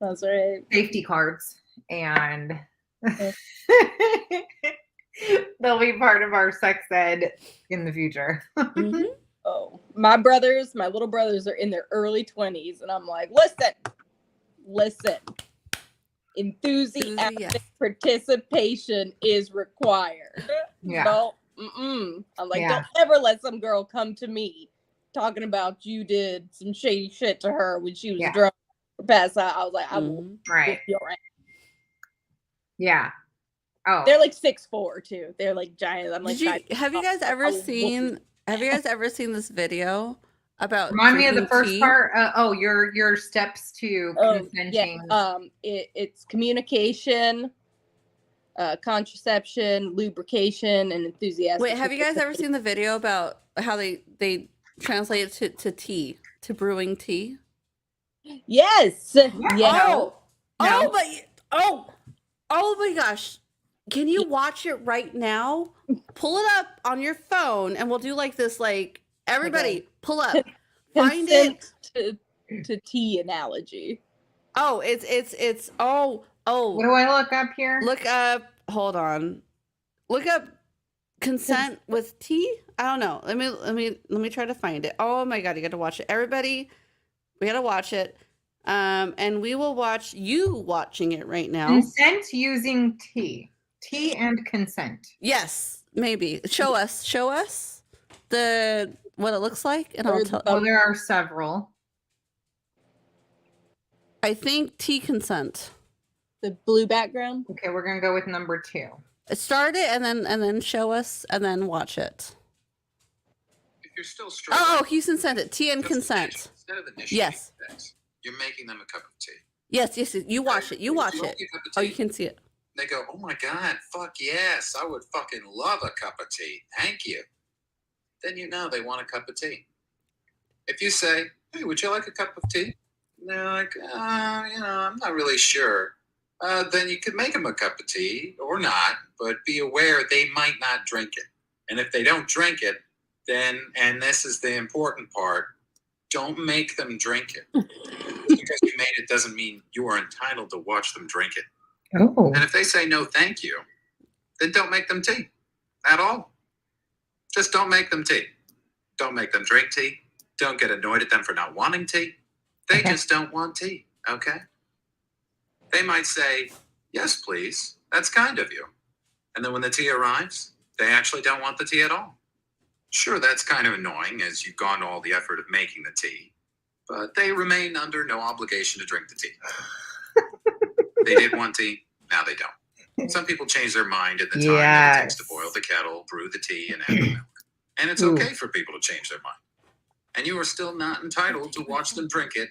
S6: That's right.
S1: Safety cards, and they'll be part of our sex ed in the future.
S2: Mm-hmm.
S6: Oh, my little brothers are in their early 20s, and I'm like, listen. Enthusiastic participation is required.
S1: Yeah.
S6: I'm like, don't ever let some girl come to me talking about you did some shady shit to her when she was drunk. Pass out. I was like, I will.
S1: Right. Yeah. Oh,
S6: they're like 6'4" too. They're like giant. I'm like,
S2: have you guys ever seen this video about?
S1: Remind me of the first
S2: tea?
S1: part. Your steps to consenting.
S6: Yeah. It's communication, contraception, lubrication, and enthusiasm.
S2: Wait, have you guys ever seen the video about how they translate it to tea, to brewing tea?
S6: Yes.
S2: Yeah. Oh my gosh. Can you watch it right now? Pull it up on your phone and we'll do like this, like everybody pull up. Find it
S6: to tea analogy.
S2: Oh, it's oh.
S1: What do I look up here?
S2: Look up, hold on. Look up consent with tea? I don't know. Let me try to find it. Oh my god, you got to watch it. Everybody, we got to watch it. And we will watch you watching it right now.
S1: Consent using tea. Tea and consent.
S2: Yes, maybe. Show us what it looks like, and I'll tell.
S1: Oh, there are several.
S2: I think tea consent.
S6: The blue background.
S1: Okay, we're gonna go with number 2.
S2: Start it and then show us and then watch it.
S3: If you're still struggling,
S2: Oh, Houston sent it. Tea and consent.
S3: instead of initiating
S2: Yes.
S3: sex, you're making them a cup of tea.
S2: Yes. You watch it. You watch it. Oh, you can see it.
S3: They go, oh my God, fuck yes, I would fucking love a cup of tea. Thank you. Then you know they want a cup of tea. If you say, hey, would you like a cup of tea? And they're like, I'm not really sure. Then you could make them a cup of tea or not, but be aware they might not drink it. And if they don't drink it, then, and this is the important part, don't make them drink it. Just because you made it doesn't mean you are entitled to watch them drink it.
S1: Oh.
S3: And if they say no, thank you, then don't make them tea at all. Just don't make them tea. Don't make them drink tea. Don't get annoyed at them for not wanting tea. They just don't want tea, okay? They might say, yes, please. That's kind of you. And then when the tea arrives, they actually don't want the tea at all. Sure, that's kind of annoying as you've gone to all the effort of making the tea, but they remain under no obligation to drink the tea. They did want tea, now they don't. Some people change their mind at the time that it takes to boil the kettle, brew the tea, and add the milk. And it's okay for people to change their mind. And you are still not entitled to watch them drink it.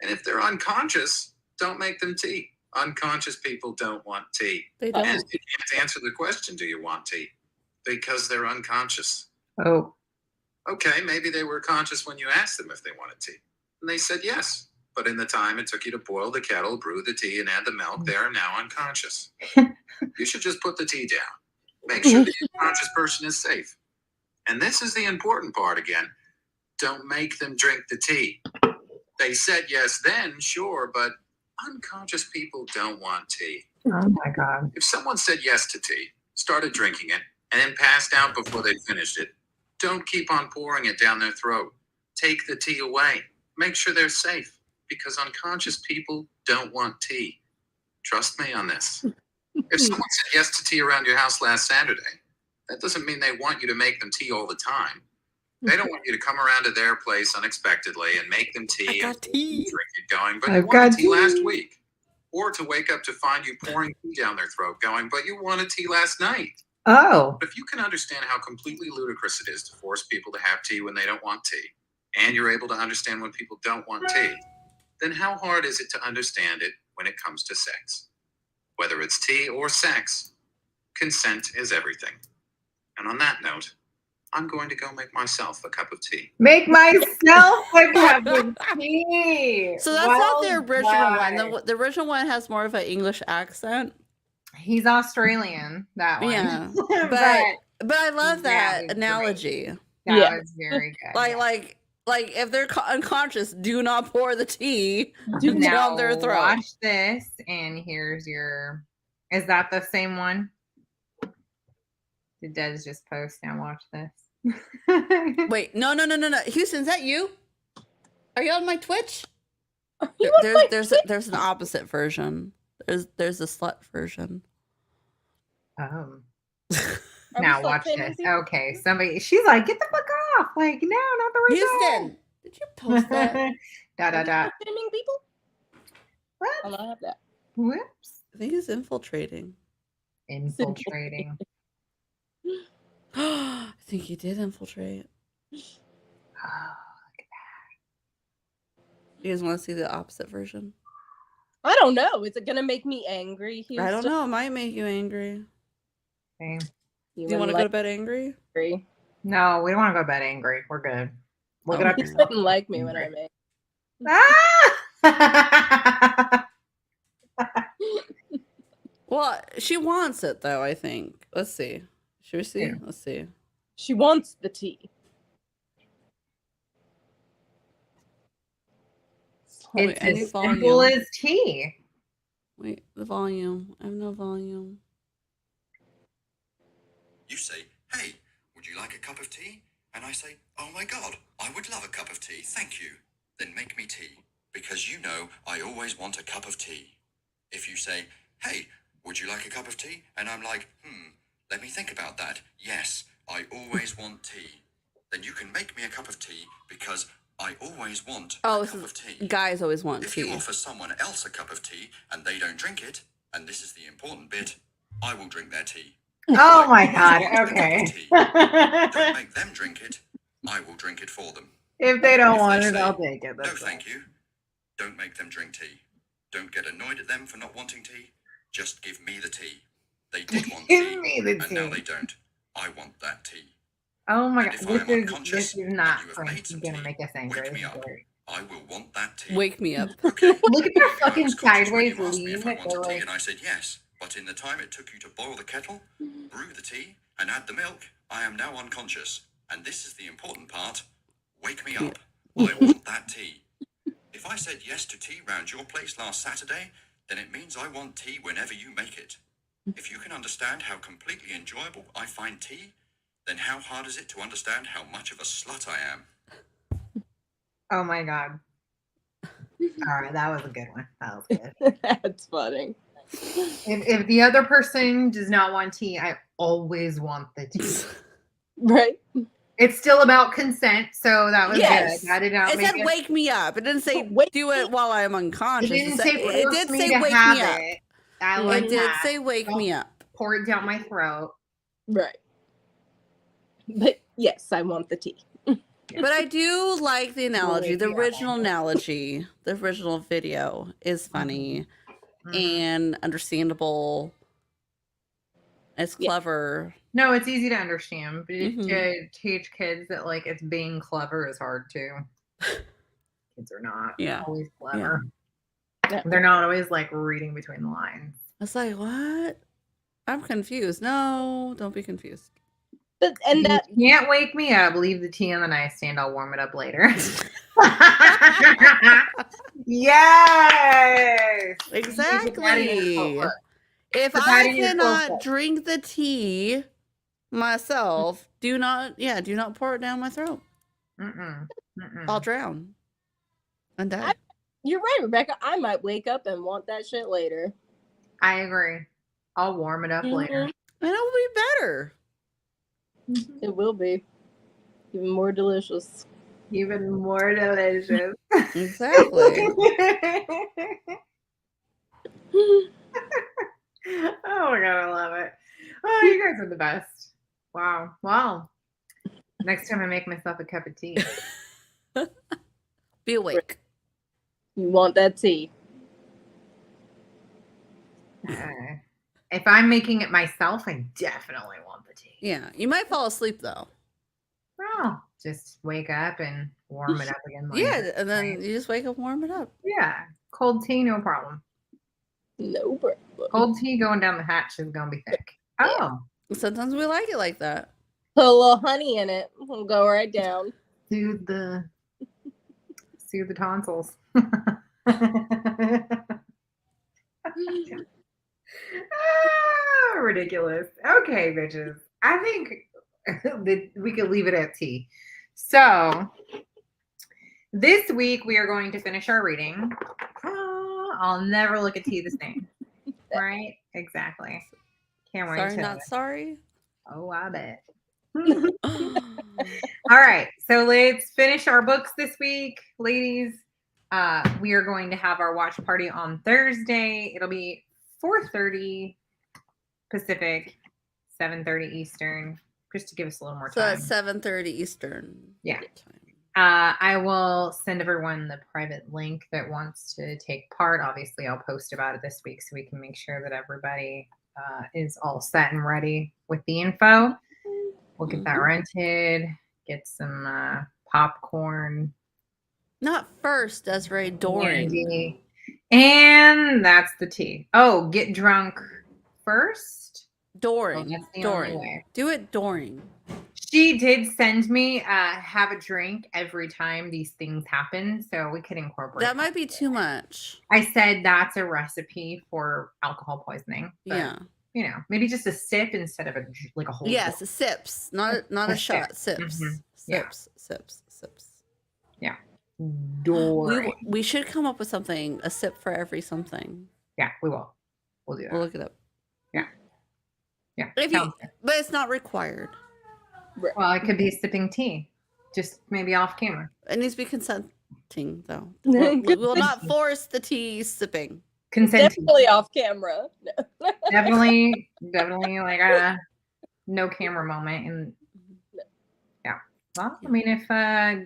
S3: And if they're unconscious, don't make them tea. Unconscious people don't want tea.
S2: They don't.
S3: And you can't answer the question, do you want tea? Because they're unconscious.
S1: Oh.
S3: Okay, maybe they were conscious when you asked them if they wanted tea. And they said yes. But in the time it took you to boil the kettle, brew the tea, and add the milk, they are now unconscious. You should just put the tea down. Make sure the unconscious person is safe. And this is the important part again. Don't make them drink the tea. They said yes then, sure, but unconscious people don't want tea.
S1: Oh my God.
S3: If someone said yes to tea, started drinking it, and then passed out before they finished it, don't keep on pouring it down their throat. Take the tea away. Make sure they're safe, because unconscious people don't want tea. Trust me on this. If someone said yes to tea around your house last Saturday, that doesn't mean they want you to make them tea all the time. They don't want you to come around to their place unexpectedly and make them tea and drink it going, but you wanted tea last week. Or to wake up to find you pouring tea down their throat going, but you wanted tea last night.
S1: Oh.
S3: But if you can understand how completely ludicrous it is to force people to have tea when they don't want tea, and you're able to understand when people don't want tea, then how hard is it to understand it when it comes to sex? Whether it's tea or sex, consent is everything. And on that note, I'm going to go make myself a cup of tea.
S1: Make myself a cup of tea.
S2: So that's not the original one. The original one has more of an English accent.
S1: He's Australian, that one.
S2: Yeah. But I love that analogy.
S1: That was very good.
S2: Like if they're unconscious, do not pour the tea
S1: now
S2: down their throat.
S1: Watch this, and here's your. Is that the same one? Did Des just post? Now watch this.
S2: Wait, no. Houston, is that you? Are you on my Twitch? There's an opposite version. There's a slut version.
S1: Now watch this. Okay, she's like, get the fuck off. Like, no, not the right
S2: Houston, did you post that?
S6: Shaming people?
S1: What?
S6: I'll not have that.
S1: Whoops.
S2: I think he's infiltrating.
S1: Infiltrating.
S2: I think he did infiltrate.
S1: Oh, look at that.
S2: You guys want to see the opposite version?
S6: I don't know. Is it gonna make me angry? Houston?
S2: I don't know. It might make you angry.
S1: Okay.
S2: You want to go to bed angry?
S1: No, we don't want to go to bed angry. We're good. Look it up
S6: You
S1: yourself.
S6: didn't like me when I made.
S1: Ah!
S2: Well, she wants it though, I think. Let's see. Should we see?
S1: Yeah.
S2: Let's see.
S6: She wants the tea.
S1: It's as simple as tea.
S2: Wait, the volume. I have no volume.
S3: You say, hey, would you like a cup of tea? And I say, oh my God, I would love a cup of tea, thank you. Then make me tea, because you know I always want a cup of tea. If you say, hey, would you like a cup of tea? And I'm like, let me think about that. Yes, I always want tea. Then you can make me a cup of tea, because I always want a cup of tea.
S2: Guys always want
S3: if
S2: tea.
S3: If you offer someone else a cup of tea, and they don't drink it, and this is the important bit, I will drink their tea.
S1: Oh my God. Okay.
S3: Don't make them drink it. I will drink it for them.
S1: If they don't want it, I'll take it.
S3: No, thank you. Don't make them drink tea. Don't get annoyed at them for not wanting tea. Just give me the tea. They did want tea, and now they don't. I want that tea.
S1: Oh my God.
S3: This
S1: is not going to make us angry.
S3: Wake me up. I will want that tea.
S2: Wake me up.
S3: Okay.
S1: Look at their fucking sideways
S3: You asked me
S1: lean.
S3: if I wanted tea, and I said yes. But in the time it took you to boil the kettle, brew the tea, and add the milk, I am now unconscious. And this is the important part. Wake me up. I want that tea. If I said yes to tea round your place last Saturday, then it means I want tea whenever you make it. If you can understand how completely enjoyable I find tea, then how hard is it to understand how much of a slut I am?
S1: Oh my God. All right, that was a good one. That was good.
S6: That's funny.
S1: If the other person does not want tea, I always want the tea.
S6: Right?
S1: It's still about consent, so that was
S2: Yes.
S1: good. That did not
S2: It
S1: make
S2: said
S1: it.
S2: wake me up. It didn't say do it while I'm unconscious.
S1: It didn't say
S2: it did
S1: me
S2: say
S1: to
S2: wake
S1: have
S2: me up.
S1: it. I like
S2: It did
S1: that.
S2: say wake me up.
S1: Pour it down my throat.
S6: Right. But yes, I want the tea.
S2: But I do like the analogy. The
S1: Yeah.
S2: original analogy, the original video is funny and understandable. It's clever.
S1: No, it's easy to understand, but to teach kids that like it's being clever is hard too. Kids are not always clever.
S6: Yeah.
S1: They're not always like reading between the lines.
S2: It's like, what? I'm confused. No, don't be confused.
S6: And that
S1: you can't wake me up. Leave the tea on the nightstand. I'll warm it up later. Yes.
S2: Exactly. If
S1: Put that
S2: I
S1: in your
S2: cannot
S1: coat.
S2: drink the tea myself, do not pour it down my throat. I'll drown and die.
S6: you're right, Rebecca. I might wake up and want that shit later.
S1: I agree. I'll warm it up later.
S2: And it'll be better.
S6: It will be even more delicious.
S1: Even more delicious.
S2: Exactly.
S1: Oh my god, I love it. Oh, you guys are the best. Wow. Well, next time I make myself a cup of tea.
S2: Be awake.
S6: You want that tea?
S1: If I'm making it myself, I definitely want the tea.
S2: Yeah, you might fall asleep though.
S1: Well, just wake up and warm it up again later.
S2: Yeah, and then
S1: right?
S2: you just wake up, warm it up.
S1: Yeah, cold tea, no problem.
S6: No problem.
S1: Cold tea going down the hatch is gonna be thick. Oh,
S2: Sometimes we like it like that.
S6: Put a little honey in it. It'll go right down.
S1: soothe the tonsils. Ridiculous. Okay, bitches. I think that we could leave it at tea. So this week we are going to finish our reading. I'll never look at tea the same. Right? Exactly. Can't wait.
S2: Sorry, not sorry.
S1: Oh, I bet. All right. So let's finish our books this week, ladies. We are going to have our watch party on Thursday. It'll be 4:30 Pacific, 7:30 Eastern, just to give us a little more
S2: So
S1: time.
S2: at 7:30 Eastern.
S1: Yeah.
S2: Time.
S1: I will send everyone the private link that wants to take part. Obviously, I'll post about it this week so we can make sure that everybody is all set and ready with the info. We'll get that rented, get some popcorn.
S2: Not first, Desiree, during.
S1: Candy. And that's the tea. Oh, get drunk first?
S2: During.
S1: That's the only way.
S2: Do it during.
S1: She did send me have a drink every time these things happen, so we could incorporate
S2: That might be too much.
S1: I said that's a recipe for alcohol poisoning. But,
S2: Yeah.
S1: you know, maybe just a sip instead of a whole.
S2: Yes, sips, not a shot. Sips.
S1: Mhm.
S2: Sips.
S1: Yeah. During.
S2: We should come up with something. A sip for every something.
S1: Yeah, we will. We'll do that.
S2: We'll look it up.
S1: Yeah.
S2: But it's not required.
S1: Well, it could be sipping tea, just maybe off camera.
S2: It needs to be consenting, though. We will not force the tea sipping.
S1: Consenting.
S6: Definitely off camera. No.
S1: definitely like a no camera moment. And yeah. Well, I mean, if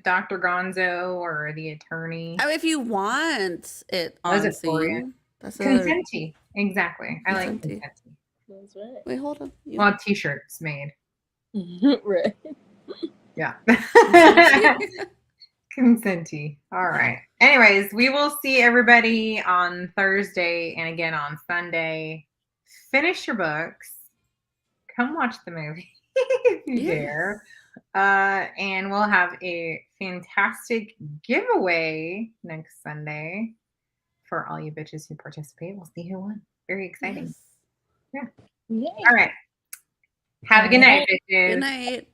S1: Dr. Gonzo or the attorney.
S2: I mean, if you want it
S1: Does
S2: on
S1: it for you?
S2: scene, that's another.
S1: Consenti. Exactly. I like
S2: Consenti.
S1: consenti.
S6: That's right.
S2: Wait, hold on.
S1: We'll have t-shirts made.
S6: Right.
S1: Yeah. Consenti. All right. Anyways, we will see everybody on Thursday and again on Sunday. Finish your books. Come watch the movie if you dare. And we'll have a fantastic giveaway next Sunday for all you bitches who participate. We'll see who won. Very exciting.
S2: Yes.
S1: Yeah. All right. Have a good night, bitches.
S2: Good night.